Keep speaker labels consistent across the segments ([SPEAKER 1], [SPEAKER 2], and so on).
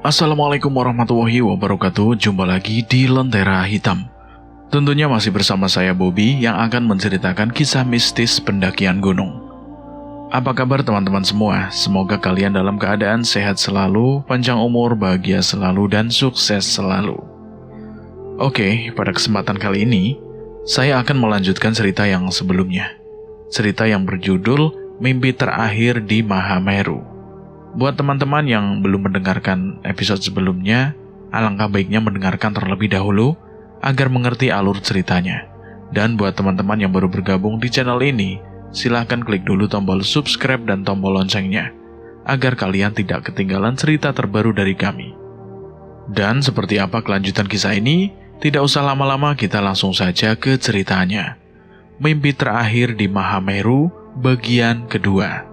[SPEAKER 1] Assalamualaikum warahmatullahi wabarakatuh. Jumpa lagi di Lentera Hitam. Tentunya masih bersama saya Bobby yang akan menceritakan kisah mistis pendakian gunung. Apa kabar teman-teman semua? Semoga kalian dalam keadaan sehat selalu, panjang umur, bahagia selalu, dan sukses selalu. Oke, pada kesempatan kali ini saya akan melanjutkan cerita yang sebelumnya. Cerita yang berjudul Mimpi Terakhir di Mahameru. Buat teman-teman yang belum mendengarkan episode sebelumnya, alangkah baiknya mendengarkan terlebih dahulu agar mengerti alur ceritanya. Dan buat teman-teman yang baru bergabung di channel ini, silahkan klik dulu tombol subscribe dan tombol loncengnya, agar kalian tidak ketinggalan cerita terbaru dari kami. Dan seperti apa kelanjutan kisah ini, tidak usah lama-lama, kita langsung saja ke ceritanya. Mimpi Terakhir di Mahameru, bagian kedua.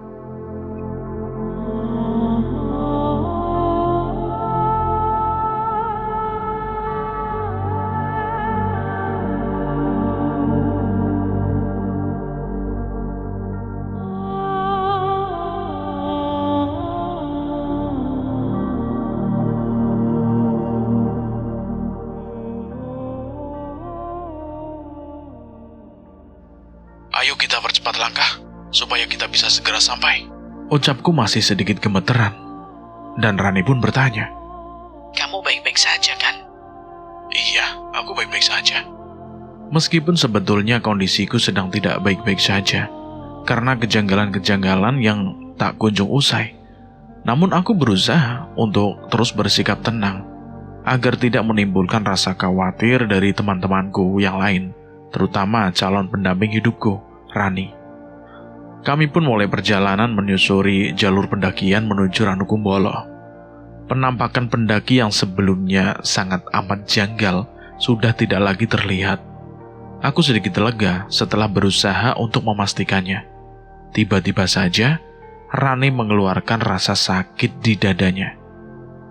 [SPEAKER 2] Ayo kita percepat langkah, supaya kita bisa segera sampai.
[SPEAKER 1] Ucapku masih sedikit gemeteran, dan Rani pun bertanya.
[SPEAKER 3] Kamu baik-baik saja kan?
[SPEAKER 2] Iya, aku baik-baik saja.
[SPEAKER 1] Meskipun sebetulnya kondisiku sedang tidak baik-baik saja, karena kejanggalan-kejanggalan yang tak kunjung usai. Namun aku berusaha untuk terus bersikap tenang, agar tidak menimbulkan rasa khawatir dari teman-temanku yang lain, terutama calon pendamping hidupku, Rani. Kami pun mulai perjalanan menyusuri jalur pendakian menuju Ranukumbolo. Penampakan pendaki yang sebelumnya sangat amat janggal sudah tidak lagi terlihat. Aku sedikit lega setelah berusaha untuk memastikannya. Tiba-tiba saja, Rani mengeluarkan rasa sakit di dadanya.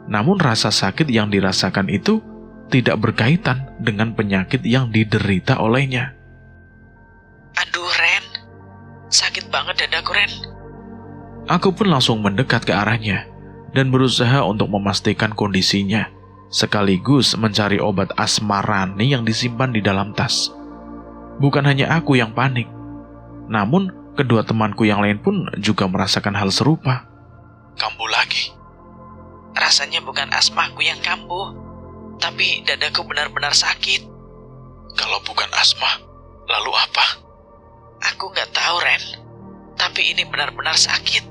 [SPEAKER 1] Namun rasa sakit yang dirasakan itu tidak berkaitan dengan penyakit yang diderita olehnya.
[SPEAKER 3] Aduh, Ren. Sakit banget dadaku, Ren.
[SPEAKER 1] Aku pun langsung mendekat ke arahnya dan berusaha untuk memastikan kondisinya, sekaligus mencari obat asma Rani yang disimpan di dalam tas. Bukan hanya aku yang panik, namun kedua temanku yang lain pun juga merasakan hal serupa.
[SPEAKER 2] Kambuh lagi.
[SPEAKER 3] Rasanya bukan asmaku yang kambuh, tapi dadaku benar-benar sakit.
[SPEAKER 2] Kalau bukan asma, lalu apa?
[SPEAKER 3] Aku nggak tahu, Ren. Tapi ini benar-benar sakit.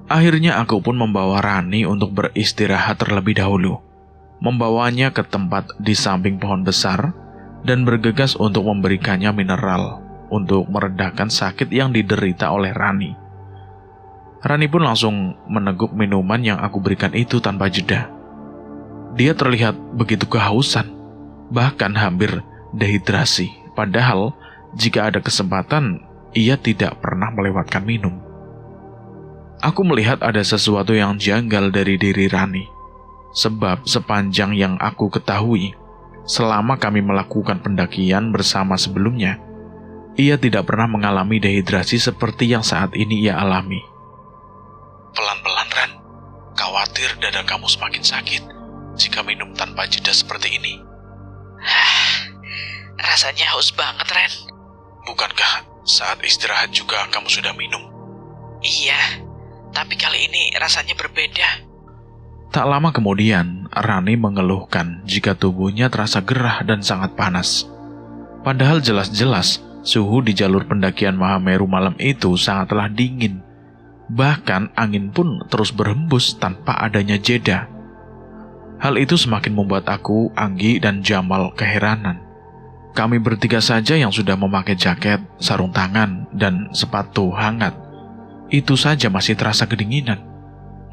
[SPEAKER 1] Akhirnya aku pun membawa Rani untuk beristirahat terlebih dahulu. Membawanya ke tempat di samping pohon besar dan bergegas untuk memberikannya mineral untuk meredakan sakit yang diderita oleh Rani. Rani pun langsung meneguk minuman yang aku berikan itu tanpa jeda. Dia terlihat begitu kehausan, bahkan hampir dehidrasi. Padahal, jika ada kesempatan, ia tidak pernah melewatkan minum. Aku melihat ada sesuatu yang janggal dari diri Rani. Sebab sepanjang yang aku ketahui, selama kami melakukan pendakian bersama sebelumnya, ia tidak pernah mengalami dehidrasi seperti yang saat ini ia alami.
[SPEAKER 2] Pelan-pelan, Ren. Khawatir dada kamu semakin sakit jika minum tanpa jeda seperti ini.
[SPEAKER 3] Rasanya haus banget, Ren.
[SPEAKER 2] Bukankah saat istirahat juga kamu sudah minum?
[SPEAKER 3] Iya, tapi kali ini rasanya berbeda.
[SPEAKER 1] Tak lama kemudian, Rani mengeluhkan jika tubuhnya terasa gerah dan sangat panas. Padahal jelas-jelas suhu di jalur pendakian Mahameru malam itu sangatlah dingin. Bahkan angin pun terus berhembus tanpa adanya jeda. Hal itu semakin membuat aku, Anggi, dan Jamal keheranan. Kami bertiga saja yang sudah memakai jaket, sarung tangan, dan sepatu hangat. Itu saja masih terasa kedinginan.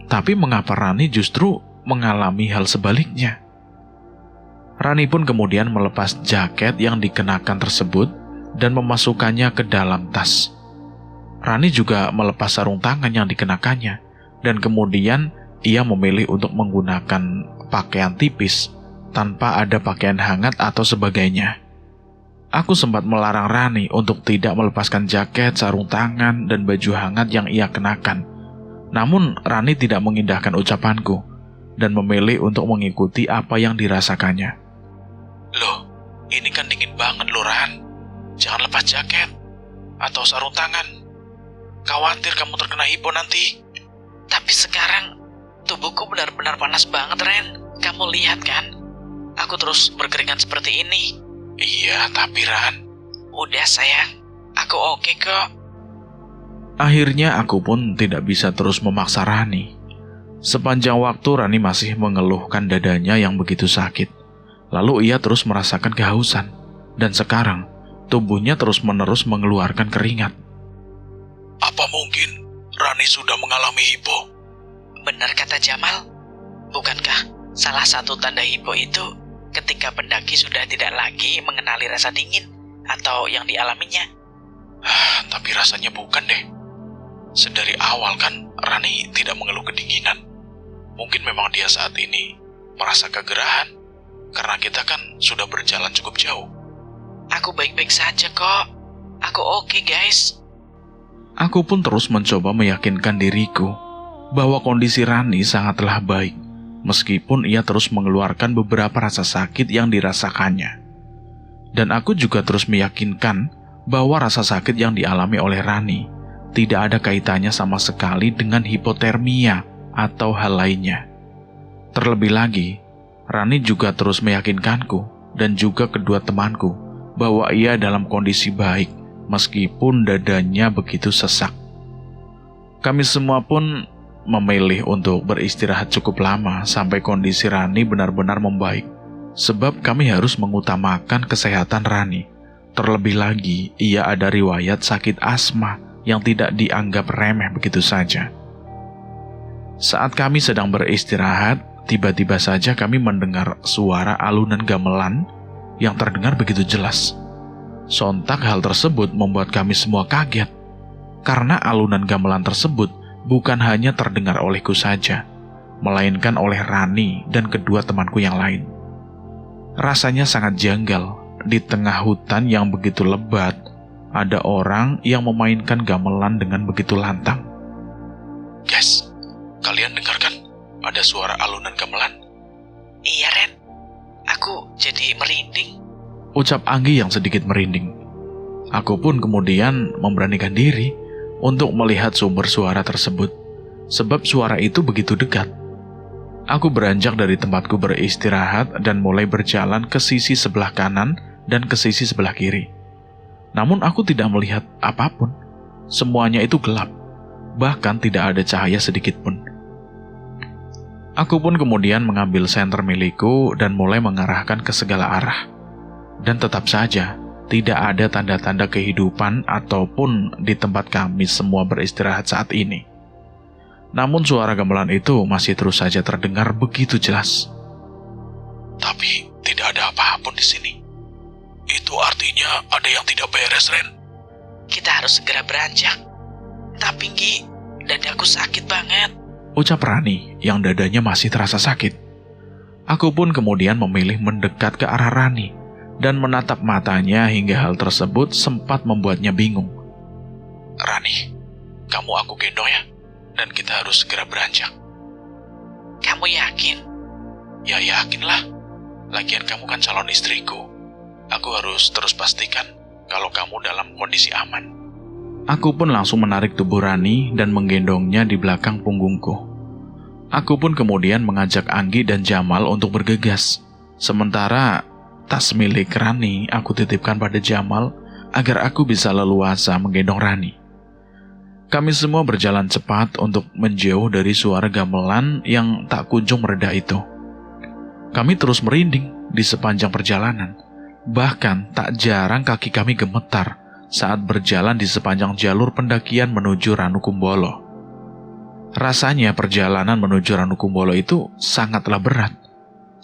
[SPEAKER 1] Tapi mengapa Rani justru mengalami hal sebaliknya? Rani pun kemudian melepas jaket yang dikenakan tersebut dan memasukkannya ke dalam tas. Rani juga melepas sarung tangan yang dikenakannya, dan kemudian ia memilih untuk menggunakan pakaian tipis tanpa ada pakaian hangat atau sebagainya. Aku sempat melarang Rani untuk tidak melepaskan jaket, sarung tangan, dan baju hangat yang ia kenakan. Namun Rani tidak mengindahkan ucapanku. dan memilih untuk mengikuti apa yang dirasakannya.
[SPEAKER 2] Loh, ini kan dingin banget loh, Ran. Jangan lepas jaket atau sarung tangan. Khawatir kamu terkena hipo nanti.
[SPEAKER 3] Tapi sekarang tubuhku benar-benar panas banget, Ren. Kamu lihat kan? Aku terus berkeringat seperti ini.
[SPEAKER 2] Iya, tapi Ran,
[SPEAKER 3] Udah sayang, aku oke kok.
[SPEAKER 1] Akhirnya aku pun tidak bisa terus memaksa Rani. Sepanjang waktu Rani masih mengeluhkan dadanya yang begitu sakit. Lalu ia terus merasakan kehausan. Dan sekarang, tubuhnya terus-menerus mengeluarkan keringat.
[SPEAKER 2] apa mungkin Rani sudah mengalami hipo?
[SPEAKER 3] Benar kata Jamal. Bukankah salah satu tanda hipo itu ketika pendaki sudah tidak lagi mengenali rasa dingin atau yang dialaminya?
[SPEAKER 2] Tapi rasanya bukan deh. Sedari awal kan Rani tidak mengeluh kedinginan. Mungkin memang dia saat ini merasa kegerahan karena kita kan sudah berjalan cukup jauh.
[SPEAKER 3] Aku baik-baik saja kok. Aku oke guys.
[SPEAKER 1] Aku pun terus mencoba meyakinkan diriku bahwa kondisi Rani sangatlah baik, meskipun ia terus mengeluarkan beberapa rasa sakit yang dirasakannya. Dan aku juga terus meyakinkan bahwa rasa sakit yang dialami oleh Rani tidak ada kaitannya sama sekali dengan hipotermia atau hal lainnya. Terlebih lagi, Rani juga terus meyakinkanku dan juga kedua temanku bahwa ia dalam kondisi baik meskipun dadanya begitu sesak. Kami semua pun memilih untuk beristirahat cukup lama sampai kondisi Rani benar-benar membaik. Sebab kami harus mengutamakan kesehatan Rani. Terlebih lagi, ia ada riwayat sakit asma yang tidak dianggap remeh begitu saja. Saat kami sedang beristirahat, tiba-tiba saja kami mendengar suara alunan gamelan yang terdengar begitu jelas. Sontak hal tersebut membuat kami semua kaget, karena alunan gamelan tersebut bukan hanya terdengar olehku saja, melainkan oleh Rani dan kedua temanku yang lain. Rasanya sangat janggal, di tengah hutan yang begitu lebat, ada orang yang memainkan gamelan dengan begitu lantang.
[SPEAKER 2] Guys, kalian dengar kan? Ada suara alunan gamelan.
[SPEAKER 3] Iya Ren, aku jadi merinding.
[SPEAKER 1] Ucap Anggi yang sedikit merinding. Aku pun kemudian memberanikan diri untuk melihat sumber suara tersebut, sebab suara itu begitu dekat. Aku beranjak dari tempatku beristirahat dan mulai berjalan ke sisi sebelah kanan dan ke sisi sebelah kiri. Namun aku tidak melihat apapun. Semuanya itu gelap, bahkan tidak ada cahaya sedikit pun. Aku pun kemudian mengambil senter milikku dan mulai mengarahkan ke segala arah. Dan tetap saja, tidak ada tanda-tanda kehidupan ataupun di tempat kami semua beristirahat saat ini. Namun suara gamelan itu masih terus saja terdengar begitu jelas.
[SPEAKER 2] Tapi tidak ada apa-apa di sini. Itu artinya ada yang tidak beres, Ren.
[SPEAKER 3] Kita harus segera beranjak. Tapi Gi, dadaku sakit banget.
[SPEAKER 1] Ucap Rani yang dadanya masih terasa sakit. Aku pun kemudian memilih mendekat ke arah Rani dan menatap matanya hingga hal tersebut sempat membuatnya bingung.
[SPEAKER 2] Rani, kamu aku gendong ya, dan kita harus segera beranjak.
[SPEAKER 3] Kamu yakin?
[SPEAKER 2] Ya yakinlah, lagian kamu kan calon istriku. Aku harus terus pastikan kalau kamu dalam kondisi aman.
[SPEAKER 1] Aku pun langsung menarik tubuh Rani dan menggendongnya di belakang punggungku. Aku pun kemudian mengajak Anggi dan Jamal untuk bergegas. Sementara tas milik Rani aku titipkan pada Jamal agar aku bisa leluasa menggendong Rani. Kami semua berjalan cepat untuk menjauh dari suara gamelan yang tak kunjung mereda itu. Kami terus merinding di sepanjang perjalanan. Bahkan tak jarang kaki kami gemetar saat berjalan di sepanjang jalur pendakian menuju Ranukumbolo. Rasanya perjalanan menuju Ranukumbolo itu sangatlah berat.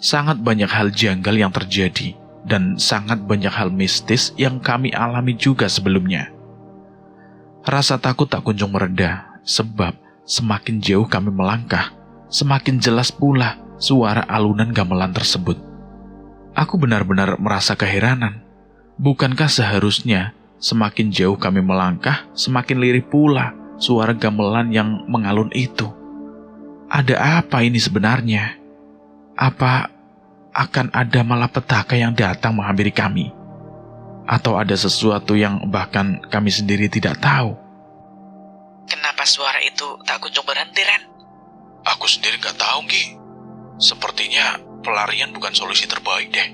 [SPEAKER 1] Sangat banyak hal janggal yang terjadi dan sangat banyak hal mistis yang kami alami juga sebelumnya. Rasa takut tak kunjung mereda, sebab semakin jauh kami melangkah, semakin jelas pula suara alunan gamelan tersebut. Aku benar-benar merasa keheranan. Bukankah seharusnya semakin jauh kami melangkah, semakin lirih pula suara gamelan yang mengalun itu? Ada apa ini sebenarnya? Apa akan ada malapetaka yang datang menghampiri kami? Atau ada sesuatu yang bahkan kami sendiri tidak tahu?
[SPEAKER 3] Kenapa suara itu tak kunjung berhenti, Ren?
[SPEAKER 2] Aku sendiri nggak tahu, Ki. Sepertinya pelarian bukan solusi terbaik deh.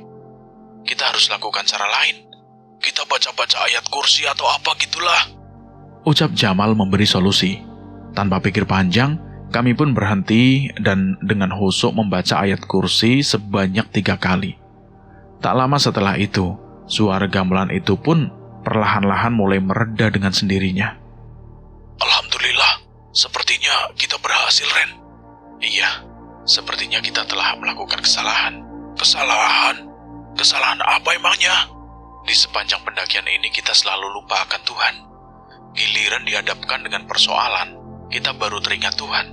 [SPEAKER 2] Kita harus lakukan cara lain. Kita baca-baca ayat kursi atau apa gitulah.
[SPEAKER 1] Ucap Jamal memberi solusi. Tanpa pikir panjang, kami pun berhenti dan dengan khusyuk membaca ayat kursi sebanyak 3 kali. Tak lama setelah itu, suara gamelan itu pun perlahan-lahan mulai mereda dengan sendirinya.
[SPEAKER 2] Alhamdulillah, sepertinya kita berhasil, Ren. Iya, sepertinya kita telah melakukan kesalahan. Kesalahan apa emangnya? Di sepanjang pendakian ini kita selalu lupa akan Tuhan. Giliran dihadapkan dengan persoalan, kita baru teringat Tuhan.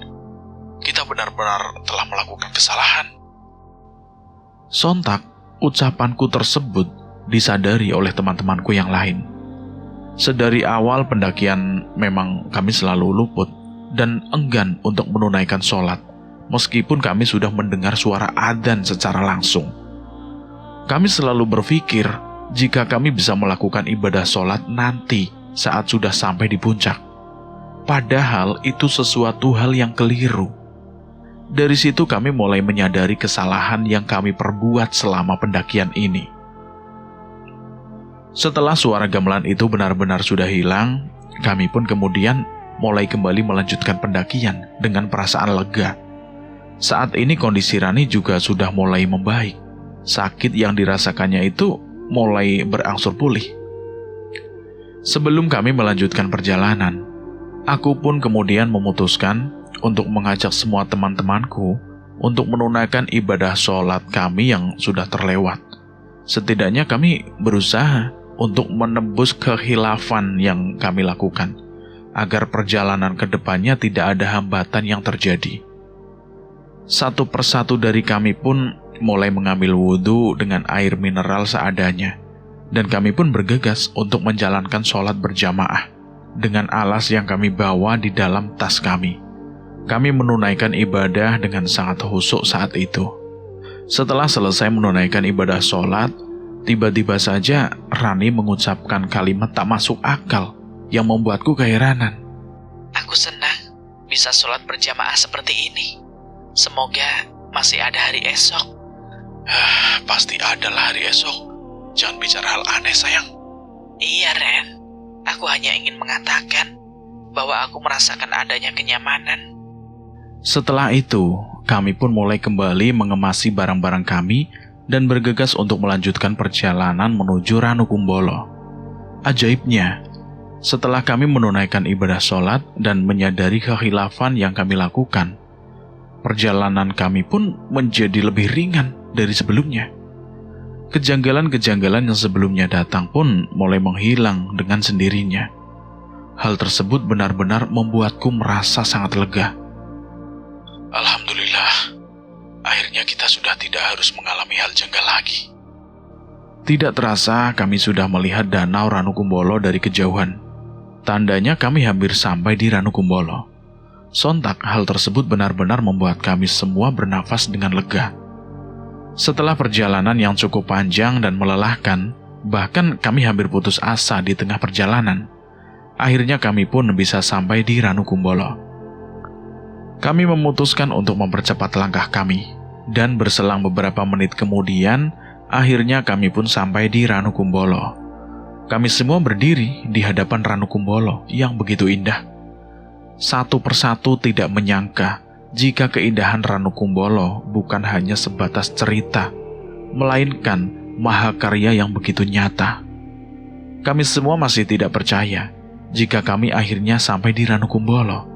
[SPEAKER 2] Kita benar-benar telah melakukan kesalahan.
[SPEAKER 1] Sontak, ucapanku tersebut disadari oleh teman-temanku yang lain. Sedari awal pendakian memang kami selalu luput dan enggan untuk menunaikan sholat, meskipun kami sudah mendengar suara adzan secara langsung. Kami selalu berpikir jika kami bisa melakukan ibadah sholat nanti saat sudah sampai di puncak. Padahal itu sesuatu hal yang keliru. Dari situ kami mulai menyadari kesalahan yang kami perbuat selama pendakian ini. Setelah suara gamelan itu benar-benar sudah hilang, kami pun kemudian mulai kembali melanjutkan pendakian dengan perasaan lega. Saat ini kondisi Rani juga sudah mulai membaik. Sakit yang dirasakannya itu mulai berangsur pulih. Sebelum kami melanjutkan perjalanan, aku pun kemudian memutuskan untuk mengajak semua teman-temanku untuk menunaikan ibadah sholat kami yang sudah terlewat. Setidaknya kami berusaha untuk menembus kekhilafan yang kami lakukan, agar perjalanan ke depannya tidak ada hambatan yang terjadi. Satu persatu dari kami pun mulai mengambil wudhu dengan air mineral seadanya, dan kami pun bergegas untuk menjalankan sholat berjamaah dengan alas yang kami bawa di dalam tas kami. Kami menunaikan ibadah dengan sangat khusyuk saat itu. Setelah selesai menunaikan ibadah sholat, tiba-tiba saja Rani mengucapkan kalimat tak masuk akal yang membuatku keheranan.
[SPEAKER 3] Aku senang bisa sholat berjamaah seperti ini. Semoga masih ada hari esok.
[SPEAKER 2] Pasti adalah hari esok. Jangan bicara hal aneh, sayang.
[SPEAKER 3] Iya, Ren. Aku hanya ingin mengatakan bahwa aku merasakan adanya kenyamanan.
[SPEAKER 1] Setelah itu, kami pun mulai kembali mengemasi barang-barang kami dan bergegas untuk melanjutkan perjalanan menuju Ranukumbolo. Ajaibnya, setelah kami menunaikan ibadah sholat dan menyadari kekhilafan yang kami lakukan, perjalanan kami pun menjadi lebih ringan dari sebelumnya. Kejanggalan-kejanggalan yang sebelumnya datang pun mulai menghilang dengan sendirinya. Hal tersebut benar-benar membuatku merasa sangat lega.
[SPEAKER 2] Alhamdulillah, akhirnya kita sudah tidak harus mengalami hal janggal lagi.
[SPEAKER 1] Tidak terasa kami sudah melihat danau Ranukumbolo dari kejauhan. Tandanya kami hampir sampai di Ranukumbolo. Sontak hal tersebut benar-benar membuat kami semua bernafas dengan lega. Setelah perjalanan yang cukup panjang dan melelahkan, bahkan kami hampir putus asa di tengah perjalanan, akhirnya kami pun bisa sampai di Ranukumbolo. Kami memutuskan untuk mempercepat langkah kami, dan berselang beberapa menit kemudian, akhirnya kami pun sampai di Ranukumbolo. Kami semua berdiri di hadapan Ranukumbolo yang begitu indah. Satu persatu tidak menyangka jika keindahan Ranukumbolo bukan hanya sebatas cerita, melainkan mahakarya yang begitu nyata. Kami semua masih tidak percaya jika kami akhirnya sampai di Ranukumbolo.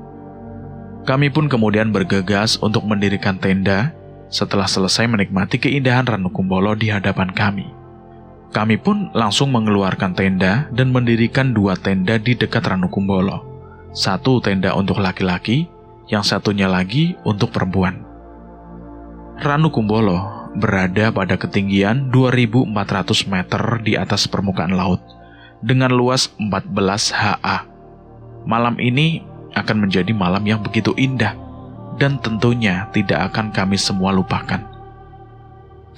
[SPEAKER 1] Kami pun kemudian bergegas untuk mendirikan tenda setelah selesai menikmati keindahan Ranukumbolo di hadapan kami. Kami pun langsung mengeluarkan tenda dan mendirikan 2 tenda di dekat Ranukumbolo. 1 tenda untuk laki-laki, yang satunya lagi untuk perempuan. Ranukumbolo berada pada ketinggian 2.400 meter di atas permukaan laut, dengan luas 14 ha. Malam ini akan menjadi malam yang begitu indah, dan tentunya tidak akan kami semua lupakan.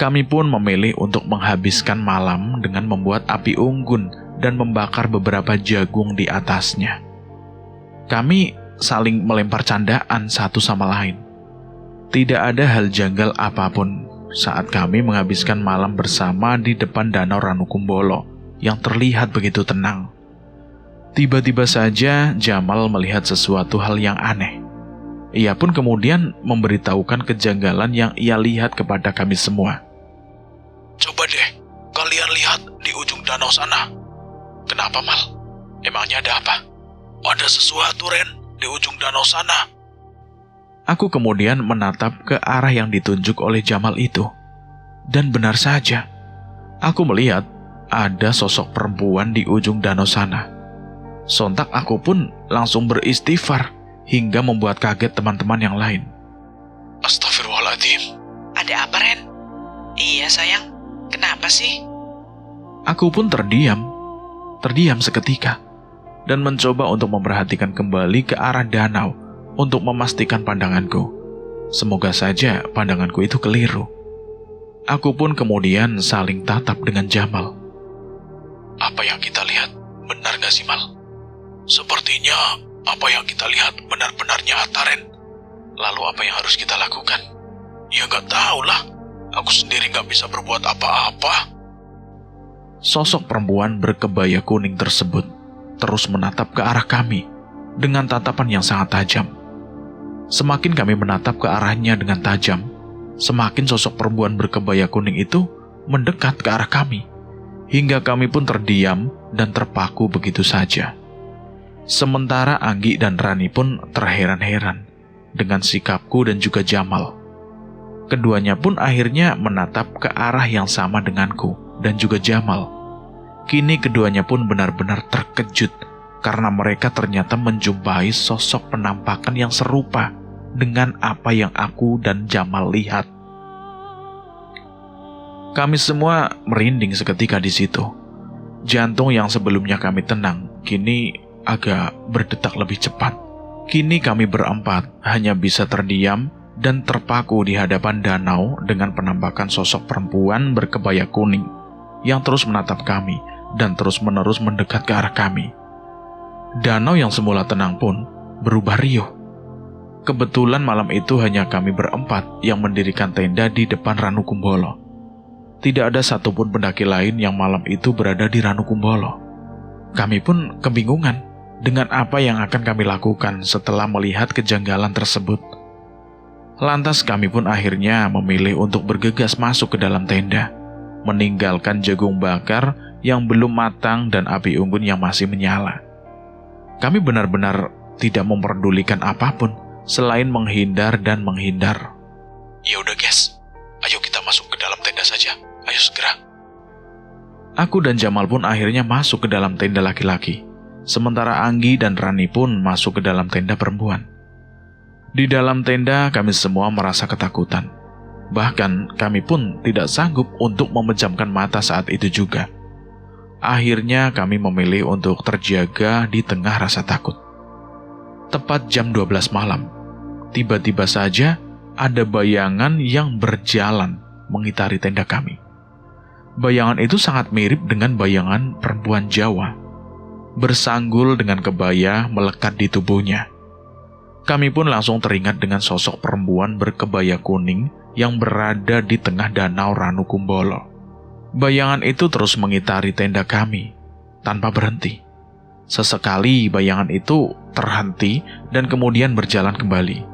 [SPEAKER 1] Kami pun memilih untuk menghabiskan malam dengan membuat api unggun dan membakar beberapa jagung di atasnya. Kami saling melempar candaan satu sama lain. Tidak ada hal janggal apapun saat kami menghabiskan malam bersama di depan Danau Ranukumbolo yang terlihat begitu tenang. Tiba-tiba saja Jamal melihat sesuatu hal yang aneh. Ia pun kemudian memberitahukan kejanggalan yang ia lihat kepada kami semua.
[SPEAKER 2] Coba deh, kalian lihat di ujung danau sana. Kenapa, Mal? Emangnya ada apa? Ada sesuatu, Ren, di ujung danau sana.
[SPEAKER 1] Aku kemudian menatap ke arah yang ditunjuk oleh Jamal itu. Dan benar saja, aku melihat ada sosok perempuan di ujung danau sana. Sontak aku pun langsung beristighfar hingga membuat kaget teman-teman yang lain.
[SPEAKER 2] Astagfirullahaladzim.
[SPEAKER 3] Ada apa, Ren? Iya, sayang. Kenapa sih?
[SPEAKER 1] Aku pun terdiam seketika, dan mencoba untuk memperhatikan kembali ke arah danau untuk memastikan pandanganku. Semoga saja pandanganku itu keliru. Aku pun kemudian saling tatap dengan Jamal.
[SPEAKER 2] Apa yang kita lihat benar gak sih, Mal? Sepertinya apa yang kita lihat benar-benar nyata, Ren. Lalu apa yang harus kita lakukan? Ya gak tahulah. Aku sendiri gak bisa berbuat apa-apa.
[SPEAKER 1] Sosok perempuan berkebaya kuning tersebut terus menatap ke arah kami dengan tatapan yang sangat tajam. Semakin kami menatap ke arahnya dengan tajam, semakin sosok perempuan berkebaya kuning itu mendekat ke arah kami, hingga kami pun terdiam dan terpaku begitu saja. Sementara Anggi dan Rani pun terheran-heran dengan sikapku dan juga Jamal. Keduanya pun akhirnya menatap ke arah yang sama denganku dan juga Jamal. Kini keduanya pun benar-benar terkejut karena mereka ternyata menjumpai sosok penampakan yang serupa dengan apa yang aku dan Jamal lihat. Kami semua merinding seketika di situ. Jantung yang sebelumnya kami tenang, kini agak berdetak lebih cepat. Kini kami berempat hanya bisa terdiam dan terpaku di hadapan danau dengan penampakan sosok perempuan berkebaya kuning yang terus menatap kami dan terus-menerus mendekat ke arah kami. Danau yang semula tenang pun berubah riuh. Kebetulan malam itu hanya kami berempat yang mendirikan tenda di depan Ranukumbolo. Tidak ada satupun pendaki lain yang malam itu berada di Ranukumbolo. Kami pun kebingungan dengan apa yang akan kami lakukan setelah melihat kejanggalan tersebut. Lantas kami pun akhirnya memilih untuk bergegas masuk ke dalam tenda, meninggalkan jagung bakar yang belum matang dan api unggun yang masih menyala. Kami benar-benar tidak memperdulikan apapun selain menghindar dan menghindar.
[SPEAKER 2] Ya udah guys, ayo kita masuk ke dalam tenda saja. Ayo segera.
[SPEAKER 1] Aku dan Jamal pun akhirnya masuk ke dalam tenda laki-laki, sementara Anggi dan Rani pun masuk ke dalam tenda perempuan. Di dalam tenda kami semua merasa ketakutan. Bahkan kami pun tidak sanggup untuk memejamkan mata saat itu juga. Akhirnya kami memilih untuk terjaga di tengah rasa takut. Tepat jam 12 malam, tiba-tiba saja ada bayangan yang berjalan mengitari tenda kami. Bayangan itu sangat mirip dengan bayangan perempuan Jawa, bersanggul dengan kebaya melekat di tubuhnya. Kami pun langsung teringat dengan sosok perempuan berkebaya kuning yang berada di tengah danau Ranukumbolo. Bayangan itu terus mengitari tenda kami tanpa berhenti. Sesekali bayangan itu terhenti dan kemudian berjalan kembali.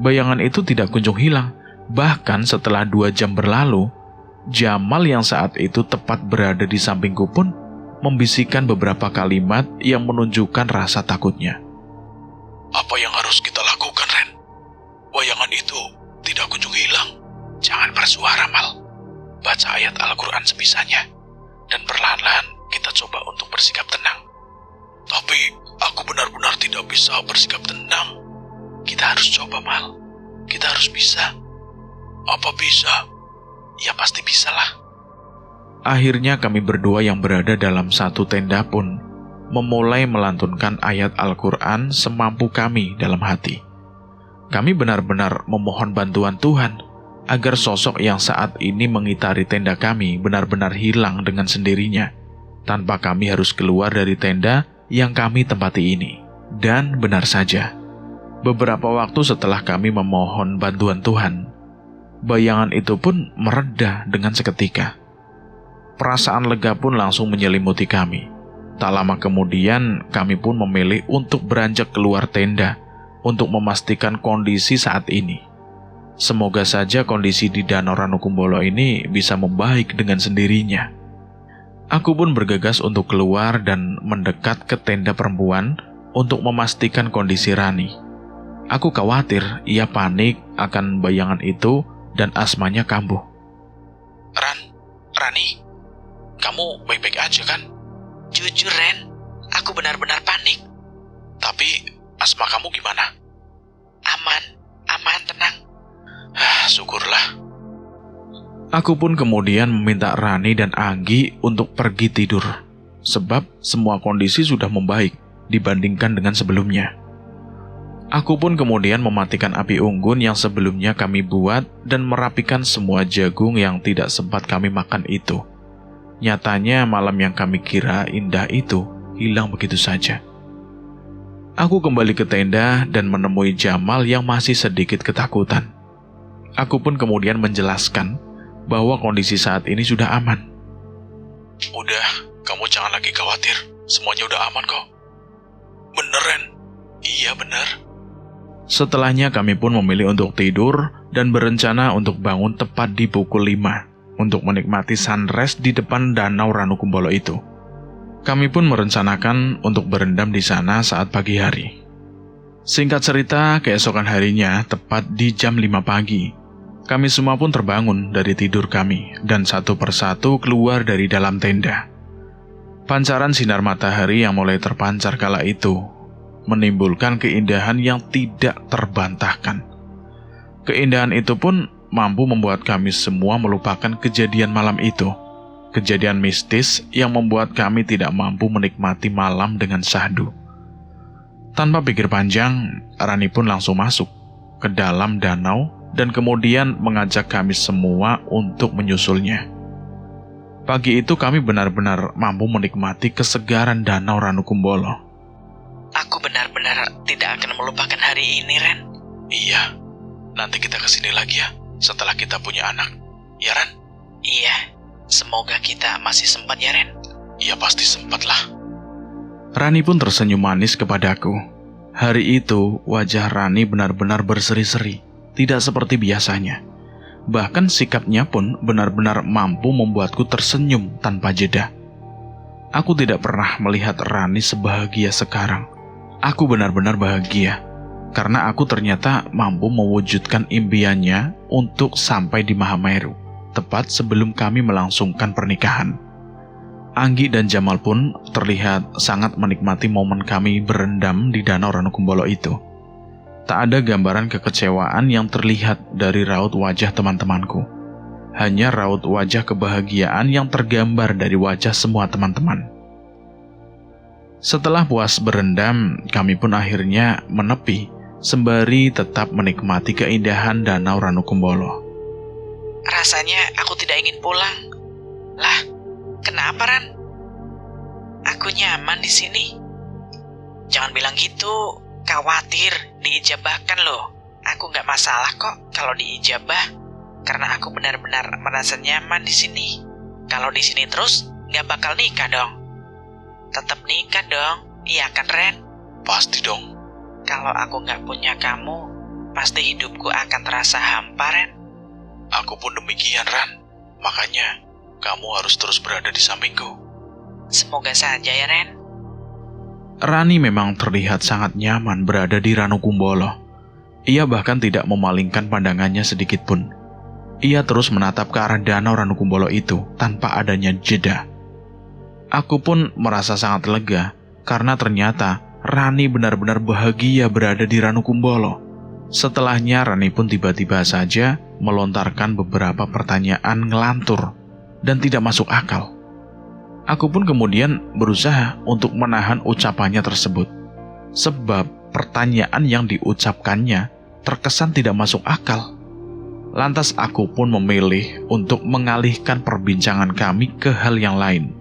[SPEAKER 1] Bayangan itu tidak kunjung hilang. Bahkan setelah 2 jam berlalu, Jamal yang saat itu tepat berada di sampingku pun membisikkan beberapa kalimat yang menunjukkan rasa takutnya.
[SPEAKER 2] Apa yang harus kita lakukan, Ren? Bayangan itu tidak kunjung hilang. Jangan bersuara, Mal. Baca ayat Al-Quran sebisanya. Dan perlahan-lahan kita coba untuk bersikap tenang. Tapi aku benar-benar tidak bisa bersikap tenang. Kita harus coba, Mal. Kita harus bisa. Apa bisa? Ya pasti bisalah.
[SPEAKER 1] Akhirnya kami berdua yang berada dalam satu tenda pun memulai melantunkan ayat Al-Quran semampu kami dalam hati. Kami benar-benar memohon bantuan Tuhan agar sosok yang saat ini mengitari tenda kami benar-benar hilang dengan sendirinya, tanpa kami harus keluar dari tenda yang kami tempati ini. Dan benar saja, beberapa waktu setelah kami memohon bantuan Tuhan, bayangan itu pun mereda dengan seketika. Perasaan lega pun langsung menyelimuti kami. Tak lama kemudian, kami pun memilih untuk beranjak keluar tenda untuk memastikan kondisi saat ini. Semoga saja kondisi di Danau Ranukumbolo ini bisa membaik dengan sendirinya. Aku pun bergegas untuk keluar dan mendekat ke tenda perempuan untuk memastikan kondisi Rani. Aku khawatir ia panik akan bayangan itu dan asmanya kambuh.
[SPEAKER 2] Rani, kamu baik-baik aja kan?
[SPEAKER 3] Jujur, Ren, aku benar-benar panik.
[SPEAKER 2] Tapi asma kamu gimana?
[SPEAKER 3] Aman, tenang.
[SPEAKER 2] Syukurlah.
[SPEAKER 1] Aku pun kemudian meminta Rani dan Anggi untuk pergi tidur, sebab semua kondisi sudah membaik dibandingkan dengan sebelumnya. Aku pun kemudian mematikan api unggun yang sebelumnya kami buat dan merapikan semua jagung yang tidak sempat kami makan itu. Nyatanya malam yang kami kira indah itu hilang begitu saja. Aku kembali ke tenda dan menemui Jamal yang masih sedikit ketakutan. Aku pun kemudian menjelaskan bahwa kondisi saat ini sudah aman.
[SPEAKER 2] Udah, kamu jangan lagi khawatir. Semuanya udah aman kok. Bener, Ren? Iya, bener.
[SPEAKER 1] Setelahnya kami pun memilih untuk tidur dan berencana untuk bangun tepat di pukul 5 untuk menikmati sunrise di depan Danau Ranukumbolo itu. Kami pun merencanakan untuk berendam di sana saat pagi hari. Singkat cerita, keesokan harinya tepat di jam 5 pagi, kami semua pun terbangun dari tidur kami dan satu persatu keluar dari dalam tenda. Pancaran sinar matahari yang mulai terpancar kala itu menimbulkan keindahan yang tidak terbantahkan. Keindahan itu pun mampu membuat kami semua melupakan kejadian malam itu. Kejadian mistis yang membuat kami tidak mampu menikmati malam dengan syahdu. Tanpa pikir panjang, Rani pun langsung masuk ke dalam danau dan kemudian mengajak kami semua untuk menyusulnya. Pagi itu kami benar-benar mampu menikmati kesegaran Danau Ranukumbolo.
[SPEAKER 3] Aku benar-benar tidak akan melupakan hari ini, Ren.
[SPEAKER 2] Iya, nanti kita kesini lagi ya, setelah kita punya anak. Ya, Ren?
[SPEAKER 3] Iya, semoga kita masih sempat ya, Ren.
[SPEAKER 2] Iya, pasti sempat lah.
[SPEAKER 1] Rani pun tersenyum manis kepadaku. Hari itu, wajah Rani benar-benar berseri-seri, tidak seperti biasanya. Bahkan sikapnya pun benar-benar mampu membuatku tersenyum tanpa jeda. Aku tidak pernah melihat Rani sebahagia sekarang. Aku benar-benar bahagia, karena aku ternyata mampu mewujudkan impiannya untuk sampai di Mahameru, tepat sebelum kami melangsungkan pernikahan. Anggi dan Jamal pun terlihat sangat menikmati momen kami berendam di Danau Ranukumbolo itu. Tak ada gambaran kekecewaan yang terlihat dari raut wajah teman-temanku. Hanya raut wajah kebahagiaan yang tergambar dari wajah semua teman-teman. Setelah puas berendam, kami pun akhirnya menepi, sembari tetap menikmati keindahan Danau Ranukumbolo.
[SPEAKER 3] Rasanya aku tidak ingin pulang. Lah, kenapa, Ran? Aku nyaman di sini. Jangan bilang gitu. Khawatir diijabahkan loh. Aku nggak masalah kok kalau diijabah, karena aku benar-benar merasa nyaman di sini. Kalau di sini terus nggak bakal nikah dong. Tetap nikah dong, iya kan, Ren?
[SPEAKER 2] Pasti dong.
[SPEAKER 3] Kalau aku nggak punya kamu, pasti hidupku akan terasa hampa, Ren.
[SPEAKER 2] Aku pun demikian, Ran. Makanya kamu harus terus berada di sampingku.
[SPEAKER 3] Semoga saja ya, Ren.
[SPEAKER 1] Rani memang terlihat sangat nyaman berada di Ranukumbolo. Ia bahkan tidak memalingkan pandangannya sedikit pun. Ia terus menatap ke arah Danau Ranukumbolo itu tanpa adanya jeda. Aku pun merasa sangat lega karena ternyata Rani benar-benar bahagia berada di Ranukumbolo. Setelahnya Rani pun tiba-tiba saja melontarkan beberapa pertanyaan ngelantur dan tidak masuk akal. Aku pun kemudian berusaha untuk menahan ucapannya tersebut, sebab pertanyaan yang diucapkannya terkesan tidak masuk akal. Lantas aku pun memilih untuk mengalihkan perbincangan kami ke hal yang lain.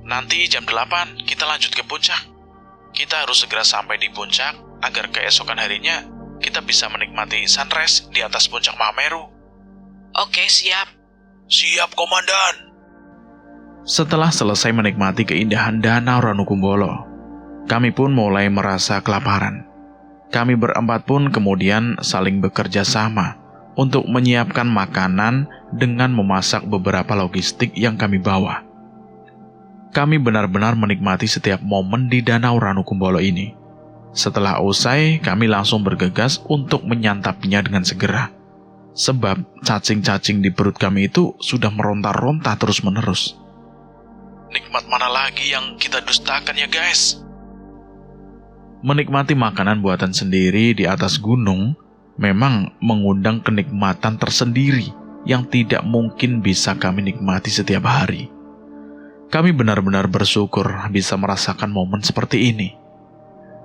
[SPEAKER 2] Nanti jam 8 kita lanjut ke puncak. Kita harus segera sampai di puncak agar keesokan harinya kita bisa menikmati sunrise di atas puncak Mahameru.
[SPEAKER 3] Oke, siap.
[SPEAKER 2] Siap, Komandan.
[SPEAKER 1] Setelah selesai menikmati keindahan Danau Ranukumbolo, kami pun mulai merasa kelaparan. Kami berempat pun kemudian saling bekerja sama untuk menyiapkan makanan dengan memasak beberapa logistik yang kami bawa. Kami benar-benar menikmati setiap momen di Danau Ranukumbolo ini. Setelah usai, kami langsung bergegas untuk menyantapnya dengan segera. Sebab cacing-cacing di perut kami itu sudah meronta-ronta terus-menerus.
[SPEAKER 2] Nikmat mana lagi yang kita dustakan ya guys?
[SPEAKER 1] Menikmati makanan buatan sendiri di atas gunung memang mengundang kenikmatan tersendiri yang tidak mungkin bisa kami nikmati setiap hari. Kami benar-benar bersyukur bisa merasakan momen seperti ini.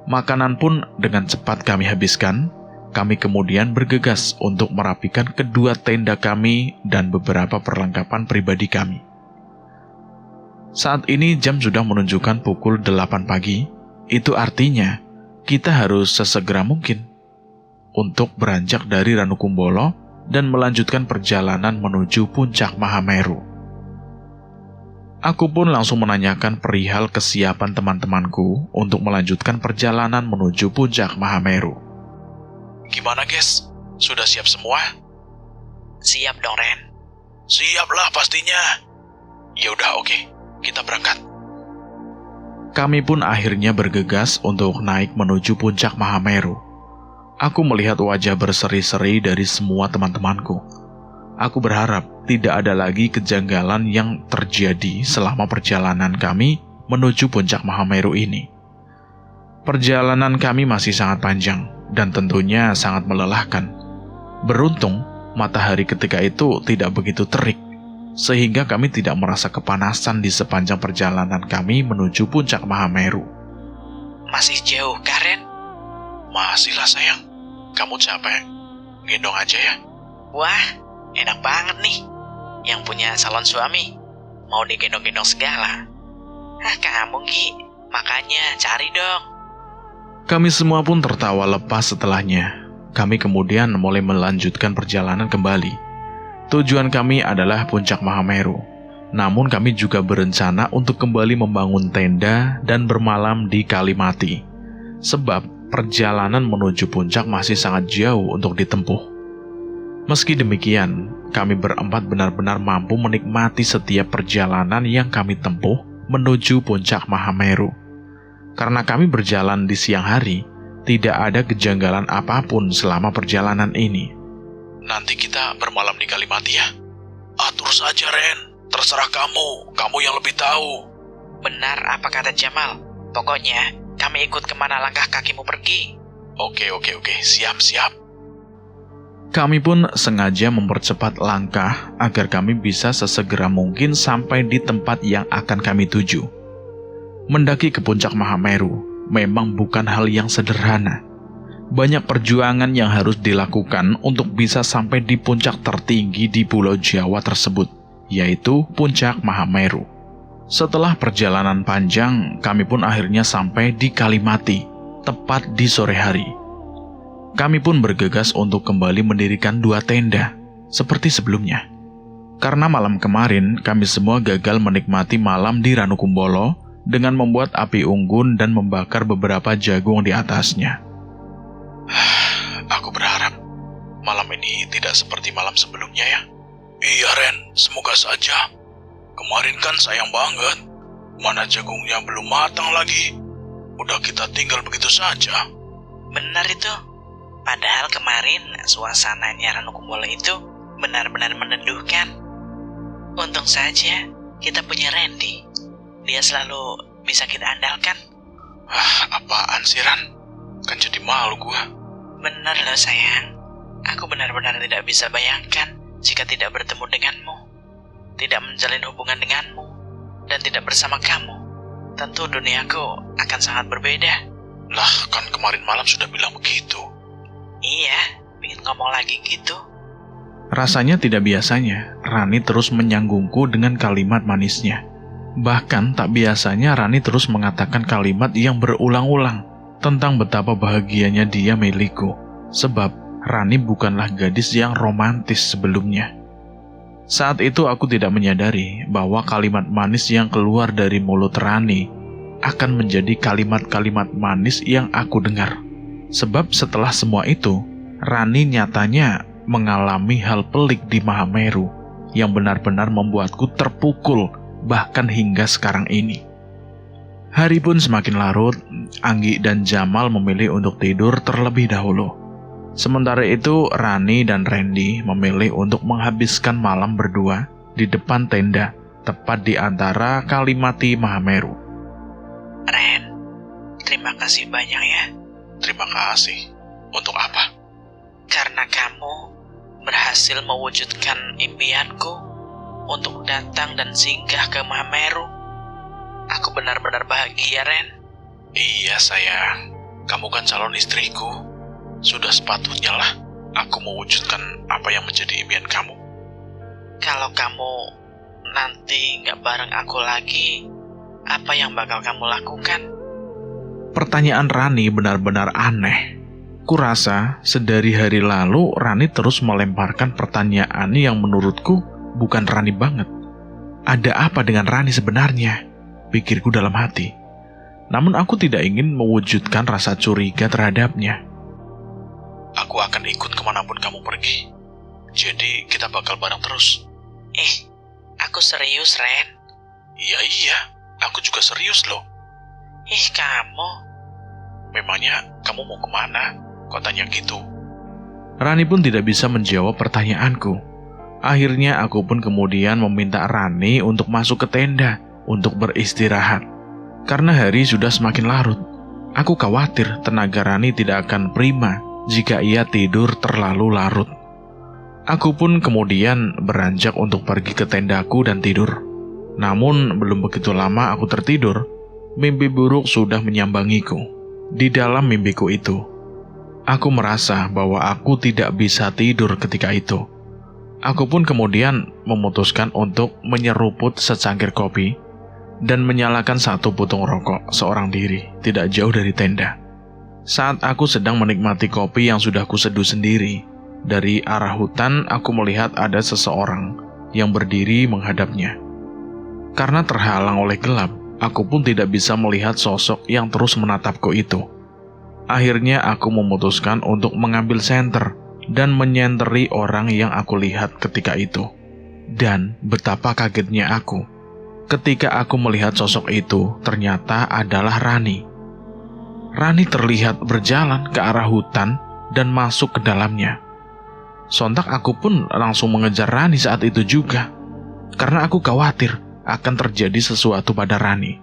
[SPEAKER 1] Makanan pun dengan cepat kami habiskan. Kami kemudian bergegas untuk merapikan kedua tenda kami dan beberapa perlengkapan pribadi kami. Saat ini jam sudah menunjukkan pukul 8 pagi. Itu artinya kita harus sesegera mungkin untuk beranjak dari Ranukumbolo dan melanjutkan perjalanan menuju puncak Mahameru. Aku pun langsung menanyakan perihal kesiapan teman-temanku untuk melanjutkan perjalanan menuju puncak Mahameru.
[SPEAKER 2] Gimana guys? Sudah siap semua?
[SPEAKER 3] Siap dong, Ren.
[SPEAKER 2] Siaplah pastinya. Ya udah oke, kita berangkat.
[SPEAKER 1] Kami pun akhirnya bergegas untuk naik menuju puncak Mahameru. Aku melihat wajah berseri-seri dari semua teman-temanku. Aku berharap tidak ada lagi kejanggalan yang terjadi selama perjalanan kami menuju puncak Mahameru ini. Perjalanan kami masih sangat panjang dan tentunya sangat melelahkan. Beruntung, matahari ketika itu tidak begitu terik, sehingga kami tidak merasa kepanasan di sepanjang perjalanan kami menuju puncak Mahameru.
[SPEAKER 3] Masih jauh, Karen?
[SPEAKER 2] Masih lah sayang. Kamu capek? Gendong aja ya.
[SPEAKER 3] Wah, enak banget nih. Yang punya calon suami mau digendong-gendong segala. Kamu Gi, makanya cari dong.
[SPEAKER 1] Kami semua pun tertawa lepas setelahnya. Kami kemudian mulai melanjutkan perjalanan kembali. Tujuan kami adalah puncak Mahameru. Namun kami juga berencana untuk kembali membangun tenda dan bermalam di Kalimati. Sebab perjalanan menuju puncak masih sangat jauh untuk ditempuh. Meski demikian, kami berempat benar-benar mampu menikmati setiap perjalanan yang kami tempuh menuju puncak Mahameru. Karena kami berjalan di siang hari, tidak ada kejanggalan apapun selama perjalanan ini.
[SPEAKER 2] Nanti kita bermalam di Kalimati ya. Atur saja Ren, terserah kamu yang lebih tahu.
[SPEAKER 3] Benar apa kata Jamal. Pokoknya kami ikut kemana langkah kakimu pergi.
[SPEAKER 2] Oke, siap.
[SPEAKER 1] Kami pun sengaja mempercepat langkah agar kami bisa sesegera mungkin sampai di tempat yang akan kami tuju. Mendaki ke puncak Mahameru memang bukan hal yang sederhana. Banyak perjuangan yang harus dilakukan untuk bisa sampai di puncak tertinggi di Pulau Jawa tersebut, yaitu puncak Mahameru. Setelah perjalanan panjang, kami pun akhirnya sampai di Kalimati, tepat di sore hari. Kami pun bergegas untuk kembali mendirikan 2 tenda, seperti sebelumnya. Karena malam kemarin, kami semua gagal menikmati malam di Ranukumbolo dengan membuat api unggun dan membakar beberapa jagung di atasnya.
[SPEAKER 2] Aku berharap malam ini tidak seperti malam sebelumnya ya. Iya Ren, semoga saja. Kemarin kan sayang banget. Mana jagungnya belum matang lagi. Udah kita tinggal begitu saja.
[SPEAKER 3] Benar itu. Padahal kemarin suasananya Ranukumbolo itu benar-benar meneduhkan. Untung saja kita punya Randy. Dia selalu bisa kita andalkan.
[SPEAKER 2] Apaan sih Ran? Kan jadi malu gua.
[SPEAKER 3] Benar loh sayang. Aku benar-benar tidak bisa bayangkan jika tidak bertemu denganmu, tidak menjalin hubungan denganmu, dan tidak bersama kamu. Tentu duniaku akan sangat berbeda.
[SPEAKER 2] Lah, kan kemarin malam sudah bilang begitu.
[SPEAKER 3] Iya, ingin ngomong lagi gitu.
[SPEAKER 1] Rasanya tidak biasanya, Rani terus menyanggungku dengan kalimat manisnya. Bahkan tak biasanya Rani terus mengatakan kalimat yang berulang-ulang tentang betapa bahagianya dia milikku. Sebab Rani bukanlah gadis yang romantis sebelumnya. Saat itu aku tidak menyadari bahwa kalimat manis yang keluar dari mulut Rani akan menjadi kalimat-kalimat manis yang aku dengar. Sebab setelah semua itu, Rani nyatanya mengalami hal pelik di Mahameru yang benar-benar membuatku terpukul bahkan hingga sekarang ini. Hari pun semakin larut, Anggi dan Jamal memilih untuk tidur terlebih dahulu. Sementara itu, Rani dan Randy memilih untuk menghabiskan malam berdua di depan tenda, tepat di antara Kalimati Mahameru.
[SPEAKER 3] Ren, terima kasih banyak ya.
[SPEAKER 2] Terima kasih. Untuk apa?
[SPEAKER 3] Karena kamu berhasil mewujudkan impianku untuk datang dan singgah ke Mahameru. Aku benar-benar bahagia, Ren.
[SPEAKER 2] Iya sayang, kamu kan calon istriku. Sudah sepatutnya lah aku mewujudkan apa yang menjadi impian kamu.
[SPEAKER 3] Kalau kamu nanti nggak bareng aku lagi, apa yang bakal kamu lakukan?
[SPEAKER 1] Pertanyaan Rani benar-benar aneh. Kurasa sedari hari lalu Rani terus melemparkan pertanyaan yang menurutku bukan Rani banget. Ada apa dengan Rani sebenarnya? Pikirku dalam hati. Namun aku tidak ingin mewujudkan rasa curiga terhadapnya.
[SPEAKER 2] Aku akan ikut kemanapun kamu pergi. Jadi kita bakal bareng terus.
[SPEAKER 3] Aku serius, Ren.
[SPEAKER 2] Iya, aku juga serius loh.
[SPEAKER 3] Kamu.
[SPEAKER 2] Memangnya kamu mau kemana? Kok tanya gitu?
[SPEAKER 1] Rani pun tidak bisa menjawab pertanyaanku. Akhirnya aku pun kemudian meminta Rani untuk masuk ke tenda untuk beristirahat. Karena hari sudah semakin larut. Aku khawatir tenaga Rani tidak akan prima jika ia tidur terlalu larut. Aku pun kemudian beranjak untuk pergi ke tendaku dan tidur. Namun belum begitu lama aku tertidur, mimpi buruk sudah menyambangiku. Di dalam mimpiku itu, aku merasa bahwa aku tidak bisa tidur ketika itu. Aku pun kemudian memutuskan untuk menyeruput secangkir kopi dan menyalakan satu putung rokok seorang diri tidak jauh dari tenda. Saat aku sedang menikmati kopi yang sudah kuseduh sendiri, dari arah hutan aku melihat ada seseorang yang berdiri menghadapnya. Karena terhalang oleh gelap, aku pun tidak bisa melihat sosok yang terus menatapku itu. Akhirnya aku memutuskan untuk mengambil senter dan menyenteri orang yang aku lihat ketika itu. Dan betapa kagetnya aku ketika aku melihat sosok itu ternyata adalah Rani. Rani terlihat berjalan ke arah hutan dan masuk ke dalamnya. Sontak aku pun langsung mengejar Rani saat itu juga, karena aku khawatir akan terjadi sesuatu pada Rani.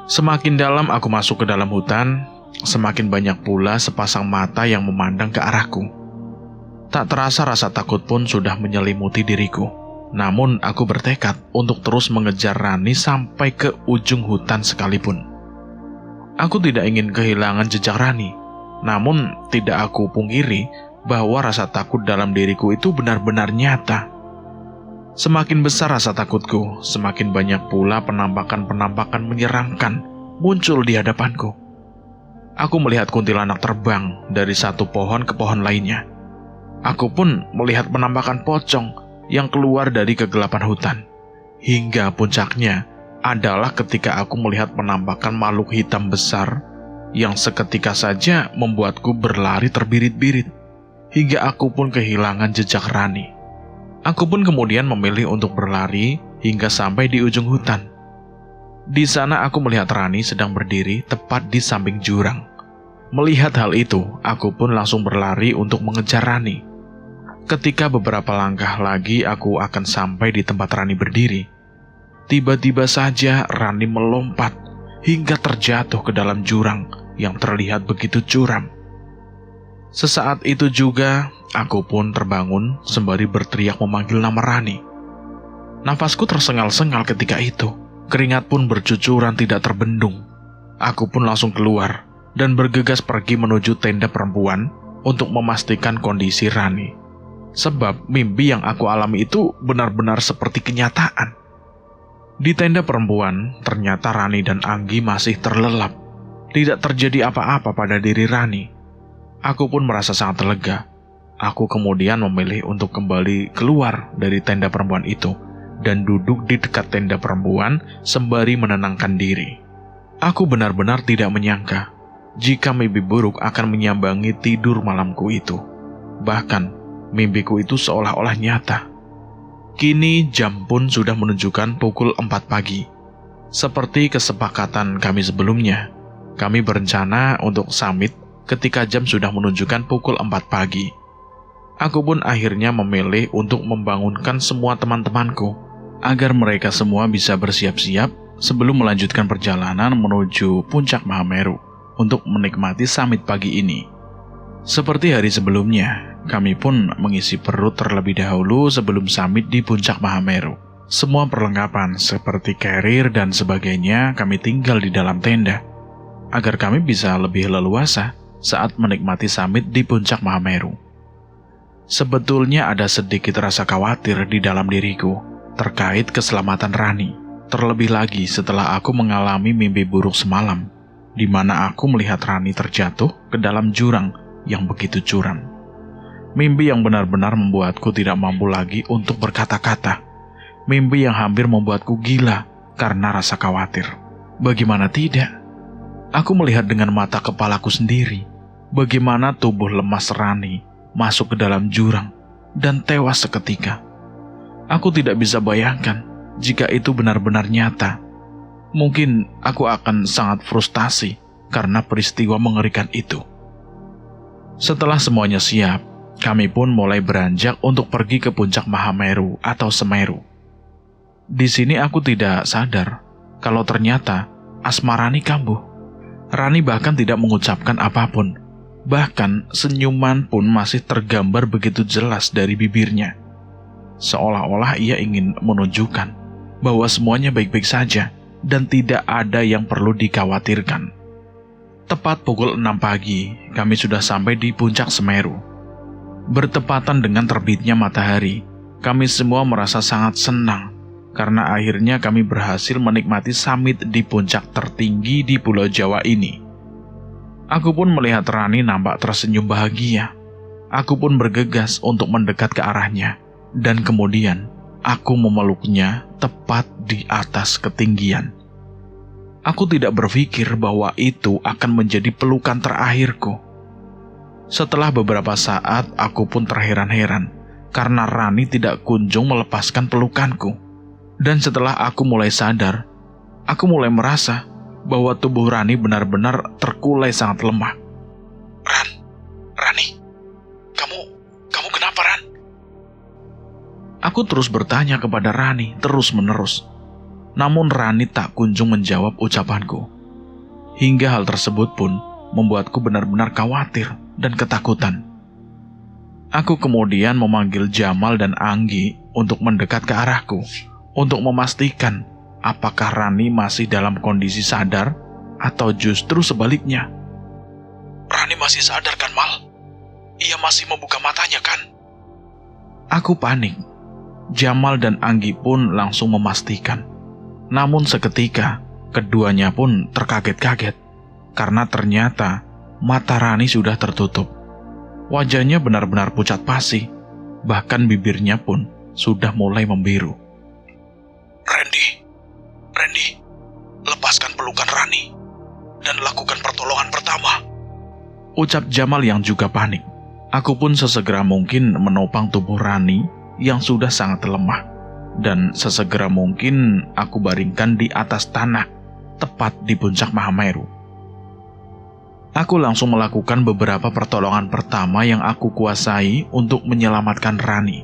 [SPEAKER 1] Semakin dalam aku masuk ke dalam hutan, semakin banyak pula sepasang mata yang memandang ke arahku. Tak terasa rasa takut pun sudah menyelimuti diriku. Namun aku bertekad untuk terus mengejar Rani sampai ke ujung hutan sekalipun. Aku tidak ingin kehilangan jejak Rani. Namun tidak aku pungkiri bahwa rasa takut dalam diriku itu benar-benar nyata. Semakin besar rasa takutku, semakin banyak pula penampakan-penampakan menyeramkan muncul di hadapanku. Aku melihat kuntilanak terbang dari satu pohon ke pohon lainnya. Aku pun melihat penampakan pocong yang keluar dari kegelapan hutan. Hingga puncaknya adalah ketika aku melihat penampakan makhluk hitam besar yang seketika saja membuatku berlari terbirit-birit. Hingga aku pun kehilangan jejak Rani. Aku pun kemudian memilih untuk berlari hingga sampai di ujung hutan. Di sana aku melihat Rani sedang berdiri tepat di samping jurang. Melihat hal itu, aku pun langsung berlari untuk mengejar Rani. Ketika beberapa langkah lagi aku akan sampai di tempat Rani berdiri, tiba-tiba saja Rani melompat hingga terjatuh ke dalam jurang yang terlihat begitu curam. Sesaat itu juga, aku pun terbangun sembari berteriak memanggil nama Rani. Nafasku tersengal-sengal ketika itu. Keringat pun bercucuran tidak terbendung. Aku pun langsung keluar dan bergegas pergi menuju tenda perempuan untuk memastikan kondisi Rani. sebab mimpi yang aku alami itu benar-benar seperti kenyataan. Di tenda perempuan, ternyata Rani dan Anggi masih terlelap. Tidak terjadi apa-apa pada diri Rani. Aku pun merasa sangat lega. Aku kemudian memilih untuk kembali keluar dari tenda perempuan itu dan duduk di dekat tenda perempuan sembari menenangkan diri. Aku benar-benar tidak menyangka jika mimpi buruk akan menyambangi tidur malamku itu. Bahkan, mimpiku itu seolah-olah nyata. Kini jam pun sudah menunjukkan pukul 4 pagi. Seperti kesepakatan kami sebelumnya, kami berencana untuk summit ketika jam sudah menunjukkan pukul 4 pagi. Aku pun akhirnya memilih untuk membangunkan semua teman-temanku agar mereka semua bisa bersiap-siap sebelum melanjutkan perjalanan menuju puncak Mahameru untuk menikmati summit pagi ini. Seperti hari sebelumnya, kami pun mengisi perut terlebih dahulu sebelum summit di puncak Mahameru. Semua perlengkapan seperti carrier dan sebagainya kami tinggal di dalam tenda agar kami bisa lebih leluasa saat menikmati summit di puncak Mahameru. Sebetulnya ada sedikit rasa khawatir di dalam diriku terkait keselamatan Rani, terlebih lagi setelah aku mengalami mimpi buruk semalam, di mana aku melihat Rani terjatuh ke dalam jurang yang begitu curam. Mimpi yang benar-benar membuatku tidak mampu lagi untuk berkata-kata. Mimpi yang hampir membuatku gila karena rasa khawatir. Bagaimana tidak? Aku melihat dengan mata kepalaku sendiri bagaimana tubuh lemas Rani masuk ke dalam jurang dan tewas seketika. Aku tidak bisa bayangkan jika itu benar-benar nyata. Mungkin aku akan sangat frustasi karena peristiwa mengerikan itu. Setelah semuanya siap, kami pun mulai beranjak untuk pergi ke puncak Mahameru atau Semeru. Di sini aku tidak sadar kalau ternyata asma Rani kambuh. Rani bahkan tidak mengucapkan apapun. Bahkan senyuman pun masih tergambar begitu jelas dari bibirnya. Seolah-olah ia ingin menunjukkan bahwa semuanya baik-baik saja dan tidak ada yang perlu dikhawatirkan. Tepat pukul 6 pagi, kami sudah sampai di puncak Semeru. Bertepatan dengan terbitnya matahari, kami semua merasa sangat senang karena akhirnya kami berhasil menikmati summit di puncak tertinggi di Pulau Jawa ini. Aku pun melihat Rani nampak tersenyum bahagia. Aku pun bergegas untuk mendekat ke arahnya, dan kemudian aku memeluknya tepat di atas ketinggian. Aku tidak berpikir bahwa itu akan menjadi pelukan terakhirku. Setelah beberapa saat, aku pun terheran-heran karena Rani tidak kunjung melepaskan pelukanku. Dan setelah aku mulai sadar, aku mulai merasa bahwa tubuh Rani benar-benar terkulai sangat lemah.
[SPEAKER 2] Rani, kamu kenapa, Ran?
[SPEAKER 1] Aku terus bertanya kepada Rani terus-menerus. Namun Rani tak kunjung menjawab ucapanku. Hingga hal tersebut pun membuatku benar-benar khawatir dan ketakutan. Aku kemudian memanggil Jamal dan Anggi untuk mendekat ke arahku, untuk memastikan apakah Rani masih dalam kondisi sadar atau justru sebaliknya.
[SPEAKER 2] Rani masih sadar kan, Mal? Ia masih membuka matanya kan?
[SPEAKER 1] Aku panik. Jamal dan Anggi pun langsung memastikan. Namun seketika, keduanya pun terkaget-kaget karena ternyata mata Rani sudah tertutup. Wajahnya benar-benar pucat pasi, bahkan bibirnya pun sudah mulai membiru.
[SPEAKER 2] Randy, lepaskan pelukan Rani dan lakukan pertolongan pertama,
[SPEAKER 1] ucap Jamal yang juga panik. Aku pun sesegera mungkin menopang tubuh Rani yang sudah sangat lemah, dan sesegera mungkin aku baringkan di atas tanah, tepat di puncak Mahameru. Aku langsung melakukan beberapa pertolongan pertama yang aku kuasai untuk menyelamatkan Rani.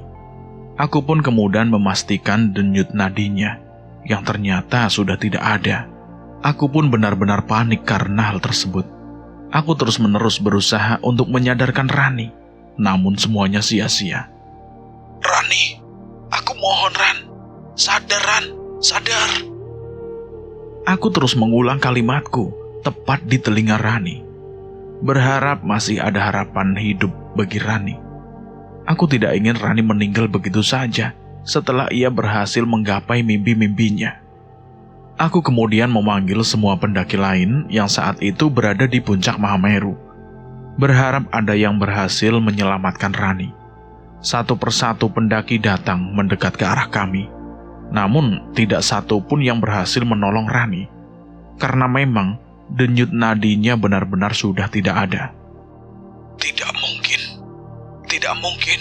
[SPEAKER 1] Aku pun kemudian memastikan denyut nadinya, yang ternyata sudah tidak ada. Aku pun benar-benar panik karena hal tersebut. Aku terus-menerus berusaha untuk menyadarkan Rani, namun semuanya sia-sia.
[SPEAKER 2] Rani, aku mohon, Ran. Sadar, Ran. Sadar.
[SPEAKER 1] Aku terus mengulang kalimatku tepat di telinga Rani, berharap masih ada harapan hidup bagi Rani. Aku tidak ingin Rani meninggal begitu saja setelah ia berhasil menggapai mimpi-mimpinya. Aku kemudian memanggil semua pendaki lain yang saat itu berada di puncak Mahameru, berharap ada yang berhasil menyelamatkan Rani. Satu persatu pendaki datang mendekat ke arah kami, namun tidak satu pun yang berhasil menolong Rani, karena memang denyut nadinya benar-benar sudah tidak ada.
[SPEAKER 2] Tidak mungkin. Tidak mungkin.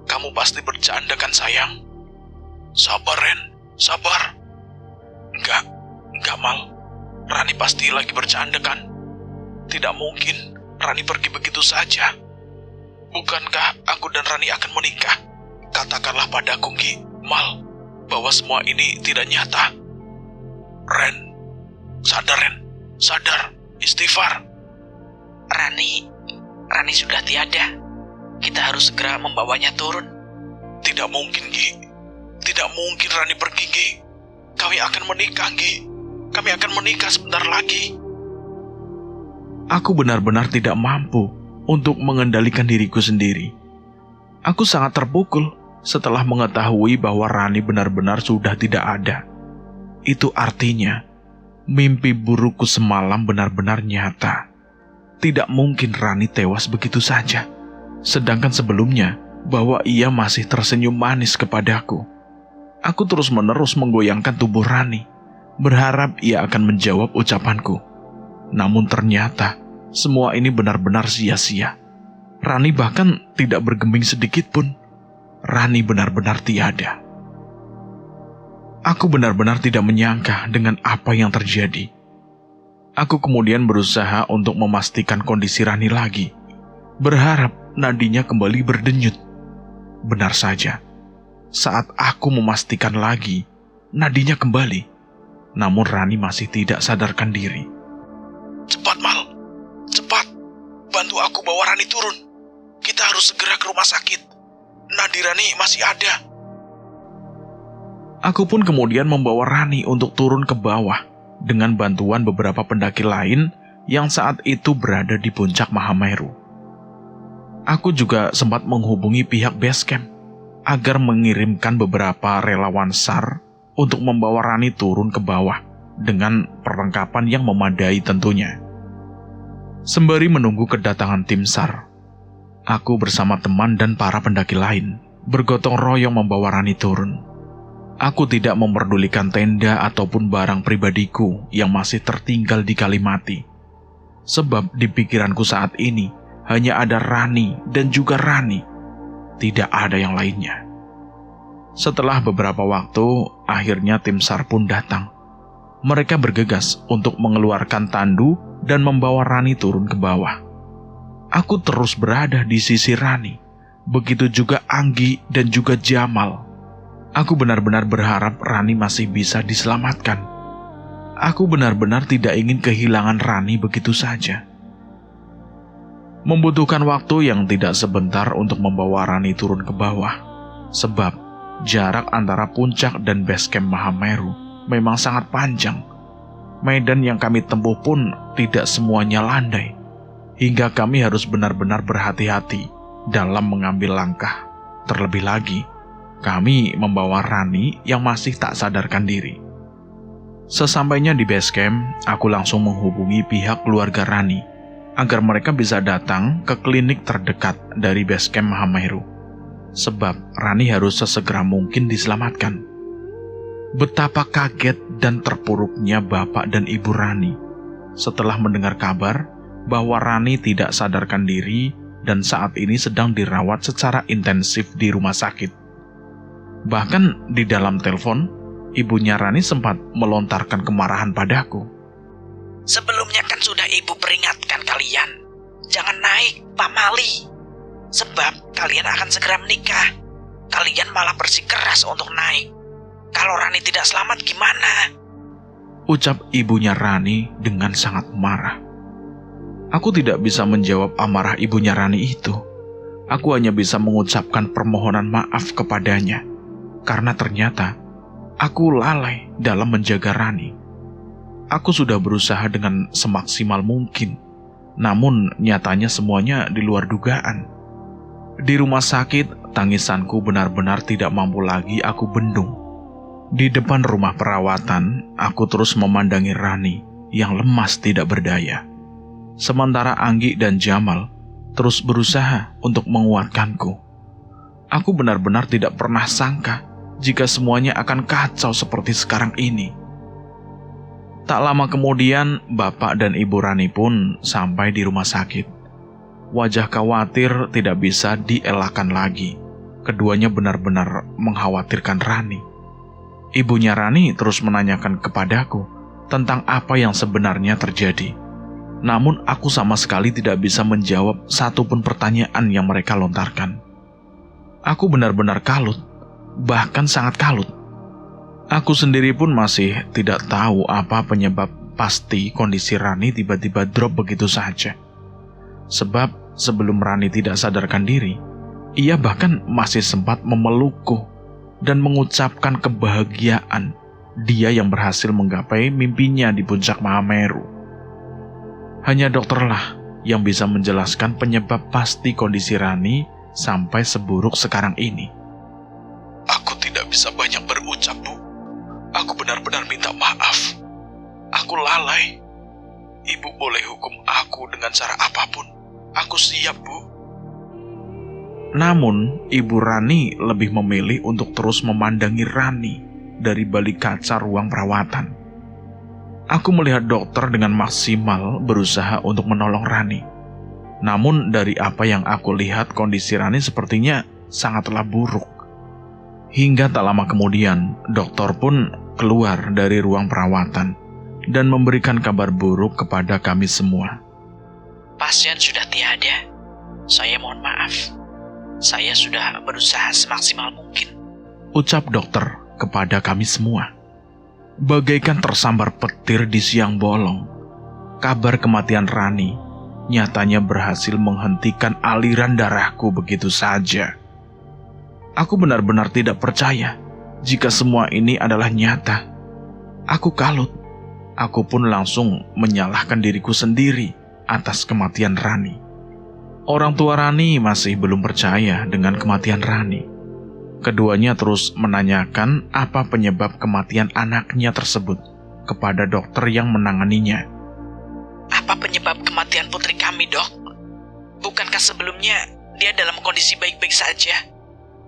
[SPEAKER 2] Kamu pasti bercanda kan sayang? Sabar Ren, sabar. Enggak Mal. Rani pasti lagi bercanda kan? Tidak mungkin Rani pergi begitu saja. Bukankah aku dan Rani akan menikah? Katakanlah padaku Ki, Mal, bahwa semua ini tidak nyata. Ren, sadar, istighfar.
[SPEAKER 3] Rani sudah tiada. Kita harus segera membawanya turun.
[SPEAKER 2] Tidak mungkin, Gi. Tidak mungkin Rani pergi, Gi. Kami akan menikah, Gi. Kami akan menikah sebentar lagi.
[SPEAKER 1] Aku benar-benar tidak mampu untuk mengendalikan diriku sendiri. Aku sangat terpukul setelah mengetahui bahwa Rani benar-benar sudah tidak ada. Itu artinya, mimpi burukku semalam benar-benar nyata. Tidak mungkin Rani tewas begitu saja. Sedangkan sebelumnya, bahwa ia masih tersenyum manis kepadaku. Aku terus-menerus menggoyangkan tubuh Rani, berharap ia akan menjawab ucapanku. Namun ternyata, semua ini benar-benar sia-sia. Rani bahkan tidak bergeming sedikit pun. Rani benar-benar tiada. Aku benar-benar tidak menyangka dengan apa yang terjadi. Aku kemudian berusaha untuk memastikan kondisi Rani lagi, berharap nadinya kembali berdenyut. Benar saja, saat aku memastikan lagi, nadinya kembali. Namun Rani masih tidak sadarkan diri.
[SPEAKER 2] Cepat Mal, cepat. Bantu aku bawa Rani turun. Kita harus segera ke rumah sakit. Nadi Rani masih ada.
[SPEAKER 1] Aku pun kemudian membawa Rani untuk turun ke bawah dengan bantuan beberapa pendaki lain yang saat itu berada di puncak Mahameru. Aku juga sempat menghubungi pihak base camp agar mengirimkan beberapa relawan SAR untuk membawa Rani turun ke bawah dengan perlengkapan yang memadai tentunya. Sembari menunggu kedatangan tim SAR, aku bersama teman dan para pendaki lain bergotong royong membawa Rani turun. Aku tidak memperdulikan tenda ataupun barang pribadiku yang masih tertinggal di Kalimati. Sebab di pikiranku saat ini hanya ada Rani dan juga Rani. Tidak ada yang lainnya. Setelah beberapa waktu, akhirnya tim SAR pun datang. Mereka bergegas untuk mengeluarkan tandu dan membawa Rani turun ke bawah. Aku terus berada di sisi Rani. Begitu juga Anggi dan juga Jamal. Aku benar-benar berharap Rani masih bisa diselamatkan. Aku benar-benar tidak ingin kehilangan Rani begitu saja. Membutuhkan waktu yang tidak sebentar untuk membawa Rani turun ke bawah. Sebab jarak antara puncak dan base camp Mahameru memang sangat panjang. Medan yang kami tempuh pun tidak semuanya landai. Hingga kami harus benar-benar berhati-hati dalam mengambil langkah. Terlebih lagi, kami membawa Rani yang masih tak sadarkan diri. Sesampainya di base camp, aku langsung menghubungi pihak keluarga Rani agar mereka bisa datang ke klinik terdekat dari base camp Mahameru. Sebab Rani harus sesegera mungkin diselamatkan. Betapa kaget dan terpuruknya bapak dan ibu Rani setelah mendengar kabar bahwa Rani tidak sadarkan diri dan saat ini sedang dirawat secara intensif di rumah sakit. Bahkan di dalam telepon, ibunya Rani sempat melontarkan kemarahan padaku.
[SPEAKER 3] Sebelumnya kan sudah ibu peringatkan kalian, jangan naik, Pak Mali. Sebab kalian akan segera menikah. Kalian malah bersikeras untuk naik. Kalau Rani tidak selamat gimana?
[SPEAKER 1] Ucap ibunya Rani dengan sangat marah. Aku tidak bisa menjawab amarah ibunya Rani itu. Aku hanya bisa mengucapkan permohonan maaf kepadanya. Karena ternyata aku lalai dalam menjaga Rani. Aku sudah berusaha dengan semaksimal mungkin, namun nyatanya semuanya di luar dugaan. Di rumah sakit, tangisanku benar-benar tidak mampu lagi aku bendung. Di depan rumah perawatan, aku terus memandangi Rani yang lemas tidak berdaya. Sementara Anggi dan Jamal terus berusaha untuk menguatkanku. Aku benar-benar tidak pernah sangka jika semuanya akan kacau seperti sekarang ini. Tak lama kemudian, Bapak dan Ibu Rani pun sampai di rumah sakit. Wajah khawatir tidak bisa dielakkan lagi. Keduanya benar-benar mengkhawatirkan Rani. Ibunya Rani terus menanyakan kepadaku tentang apa yang sebenarnya terjadi. Namun aku sama sekali tidak bisa menjawab satupun pertanyaan yang mereka lontarkan. Aku benar-benar kalut, bahkan sangat kalut. Aku sendiri pun masih tidak tahu apa penyebab pasti kondisi Rani tiba-tiba drop begitu saja. Sebab sebelum Rani tidak sadarkan diri, ia bahkan masih sempat memelukku dan mengucapkan kebahagiaan dia yang berhasil menggapai mimpinya di puncak Mahameru. Hanya dokterlah yang bisa menjelaskan penyebab pasti kondisi Rani sampai seburuk sekarang ini.
[SPEAKER 2] Aku tidak bisa banyak berucap, Bu. Aku benar-benar minta maaf. Aku lalai. Ibu boleh hukum aku dengan cara apapun. Aku siap, Bu.
[SPEAKER 1] Namun, Ibu Rani lebih memilih untuk terus memandangi Rani dari balik kaca ruang perawatan. Aku melihat dokter dengan maksimal berusaha untuk menolong Rani. Namun, dari apa yang aku lihat, kondisi Rani sepertinya sangatlah buruk. Hingga tak lama kemudian, dokter pun keluar dari ruang perawatan dan memberikan kabar buruk kepada kami semua.
[SPEAKER 3] Pasien sudah tiada. Saya mohon maaf. Saya sudah berusaha semaksimal mungkin.
[SPEAKER 1] Ucap dokter kepada kami semua. Bagaikan tersambar petir di siang bolong, kabar kematian Rani nyatanya berhasil menghentikan aliran darahku begitu saja. Aku benar-benar tidak percaya jika semua ini adalah nyata. Aku kalut. Aku pun langsung menyalahkan diriku sendiri atas kematian Rani. Orang tua Rani masih belum percaya dengan kematian Rani. Keduanya terus menanyakan apa penyebab kematian anaknya tersebut kepada dokter yang menanganinya.
[SPEAKER 3] Apa penyebab kematian putri kami, Dok? Bukankah sebelumnya dia dalam kondisi baik-baik saja?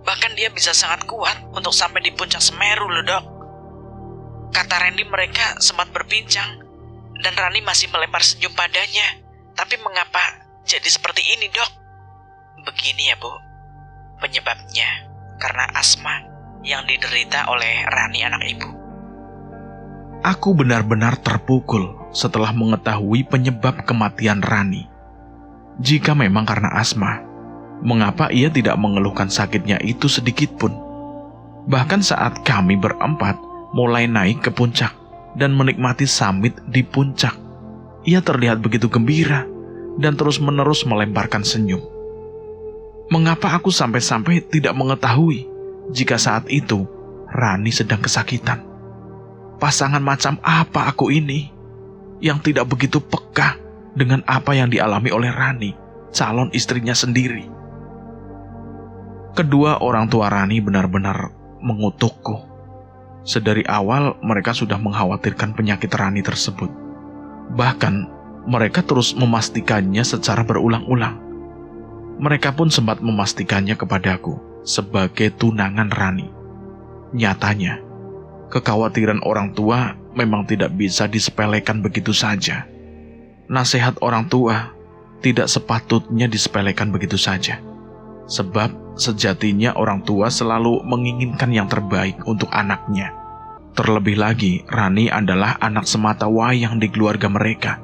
[SPEAKER 3] Bahkan dia bisa sangat kuat untuk sampai di puncak Semeru loh, Dok. Kata Randy mereka sempat berbincang dan Rani masih melempar senyum padanya. Tapi mengapa jadi seperti ini, Dok? Begini ya, Bu. Penyebabnya karena asma yang diderita oleh Rani anak ibu.
[SPEAKER 1] Aku benar-benar terpukul setelah mengetahui penyebab kematian Rani. Jika memang karena asma, mengapa ia tidak mengeluhkan sakitnya itu sedikit pun? Bahkan saat kami berempat mulai naik ke puncak dan menikmati summit di puncak, ia terlihat begitu gembira dan terus-menerus melemparkan senyum. Mengapa aku sampai-sampai tidak mengetahui jika saat itu Rani sedang kesakitan? Pasangan macam apa aku ini yang tidak begitu peka dengan apa yang dialami oleh Rani, calon istrinya sendiri? Kedua orang tua Rani benar-benar mengutukku. Sedari awal mereka sudah mengkhawatirkan penyakit Rani tersebut. Bahkan mereka terus memastikannya secara berulang-ulang. Mereka pun sempat memastikannya kepadaku sebagai tunangan Rani. Nyatanya, kekhawatiran orang tua memang tidak bisa disepelekan begitu saja. Nasihat orang tua tidak sepatutnya disepelekan begitu saja. Sebab sejatinya orang tua selalu menginginkan yang terbaik untuk anaknya. Terlebih lagi, Rani adalah anak semata wayang di keluarga mereka.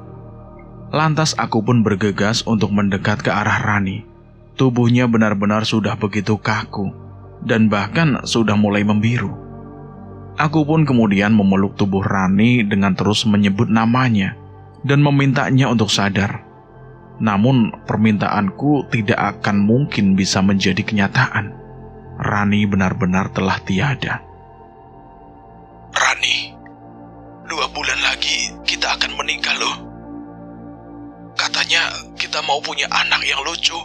[SPEAKER 1] Lantas aku pun bergegas untuk mendekat ke arah Rani. Tubuhnya benar-benar sudah begitu kaku dan bahkan sudah mulai membiru. Aku pun kemudian memeluk tubuh Rani dengan terus menyebut namanya dan memintanya untuk sadar. Namun permintaanku tidak akan mungkin bisa menjadi kenyataan. Rani benar-benar telah tiada.
[SPEAKER 2] Rani, 2 bulan lagi kita akan menikah loh. Katanya kita mau punya anak yang lucu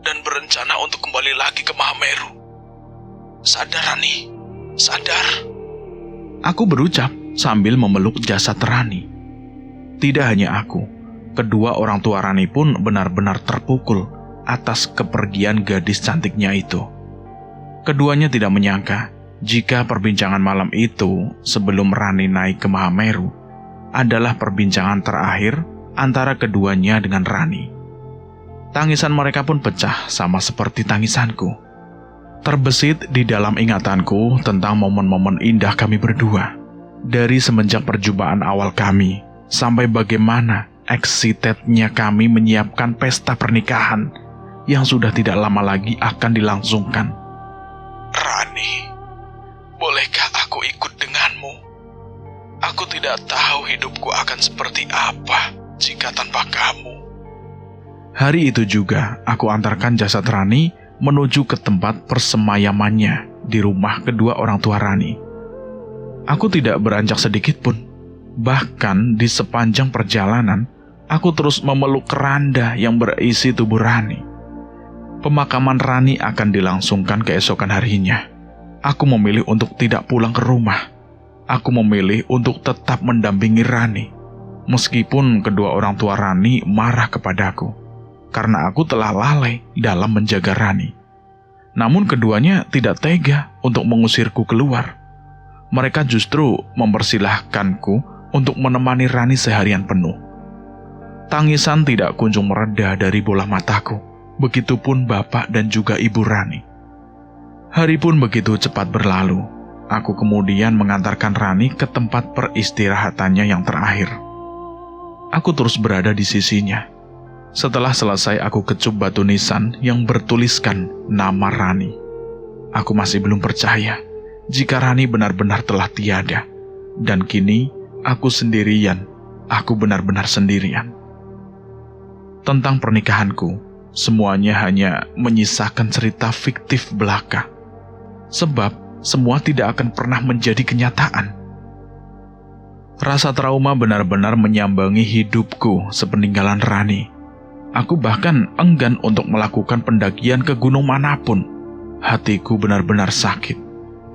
[SPEAKER 2] dan berencana untuk kembali lagi ke Mahameru. Sadar, Rani. Sadar.
[SPEAKER 1] Aku berucap sambil memeluk jasad Rani. Tidak hanya aku, kedua orang tua Rani pun benar-benar terpukul atas kepergian gadis cantiknya itu. Keduanya tidak menyangka jika perbincangan malam itu sebelum Rani naik ke Mahameru adalah perbincangan terakhir antara keduanya dengan Rani. Tangisan mereka pun pecah sama seperti tangisanku. Terbesit di dalam ingatanku tentang momen-momen indah kami berdua. Dari semenjak perjumpaan awal kami, sampai bagaimana excitednya kami menyiapkan pesta pernikahan yang sudah tidak lama lagi akan dilangsungkan.
[SPEAKER 2] Rani, bolehkah aku ikut denganmu? Aku tidak tahu hidupku akan seperti apa jika tanpa kamu.
[SPEAKER 1] Hari itu juga aku antarkan jasad Rani menuju ke tempat persemayamannya di rumah kedua orang tua Rani. Aku tidak beranjak sedikit pun. Bahkan di sepanjang perjalanan, aku terus memeluk keranda yang berisi tubuh Rani. Pemakaman Rani akan dilangsungkan keesokan harinya. Aku memilih untuk tidak pulang ke rumah. Aku memilih untuk tetap mendampingi Rani. Meskipun kedua orang tua Rani marah kepadaku karena aku telah lalai dalam menjaga Rani. Namun keduanya tidak tega untuk mengusirku keluar. Mereka justru mempersilahkanku untuk menemani Rani seharian penuh. Tangisan tidak kunjung mereda dari bola mataku. Begitupun bapak dan juga ibu Rani. Hari pun begitu cepat berlalu. Aku kemudian mengantarkan Rani ke tempat peristirahatannya yang terakhir. Aku terus berada di sisinya. Setelah selesai aku kecup batu nisan yang bertuliskan nama Rani. Aku masih belum percaya jika Rani benar-benar telah tiada. Dan kini aku sendirian. Aku benar-benar sendirian. Tentang pernikahanku, semuanya hanya menyisakan cerita fiktif belaka. Sebab semua tidak akan pernah menjadi kenyataan. Rasa trauma benar-benar menyambangi hidupku sepeninggalan Rani. Aku bahkan enggan untuk melakukan pendakian ke gunung manapun. Hatiku benar-benar sakit.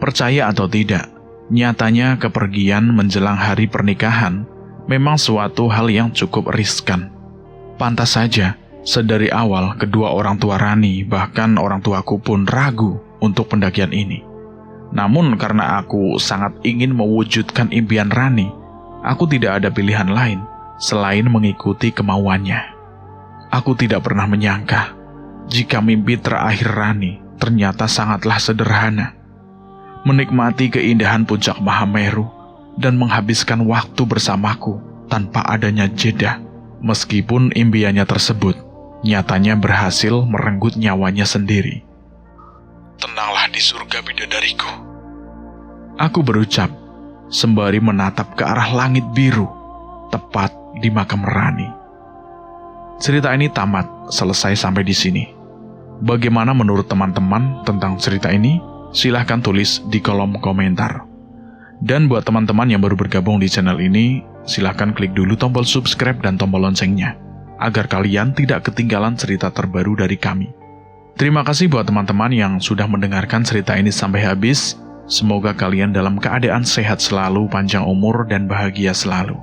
[SPEAKER 1] Percaya atau tidak, nyatanya kepergian menjelang hari pernikahan memang suatu hal yang cukup riskan. Pantas saja, sedari awal kedua orang tua Rani, bahkan orang tuaku pun ragu untuk pendakian ini. Namun karena aku sangat ingin mewujudkan impian Rani, aku tidak ada pilihan lain selain mengikuti kemauannya. Aku tidak pernah menyangka jika mimpi terakhir Rani ternyata sangatlah sederhana. Menikmati keindahan puncak Mahameru dan menghabiskan waktu bersamaku tanpa adanya jeda. Meskipun impiannya tersebut nyatanya berhasil merenggut nyawanya sendiri.
[SPEAKER 2] Tenanglah di surga bidadariku.
[SPEAKER 1] Aku berucap sembari menatap ke arah langit biru tepat di makam Rani. Cerita ini tamat, selesai sampai di sini. Bagaimana menurut teman-teman tentang cerita ini? Silahkan tulis di kolom komentar. Dan buat teman-teman yang baru bergabung di channel ini, silahkan klik dulu tombol subscribe dan tombol loncengnya, agar kalian tidak ketinggalan cerita terbaru dari kami. Terima kasih buat teman-teman yang sudah mendengarkan cerita ini sampai habis. Semoga kalian dalam keadaan sehat selalu, panjang umur, dan bahagia selalu.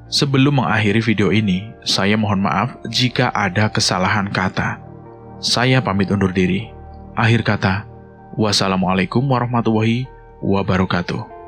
[SPEAKER 1] Sebelum mengakhiri video ini, saya mohon maaf jika ada kesalahan kata. Saya pamit undur diri. Akhir kata, wassalamualaikum warahmatullahi wabarakatuh.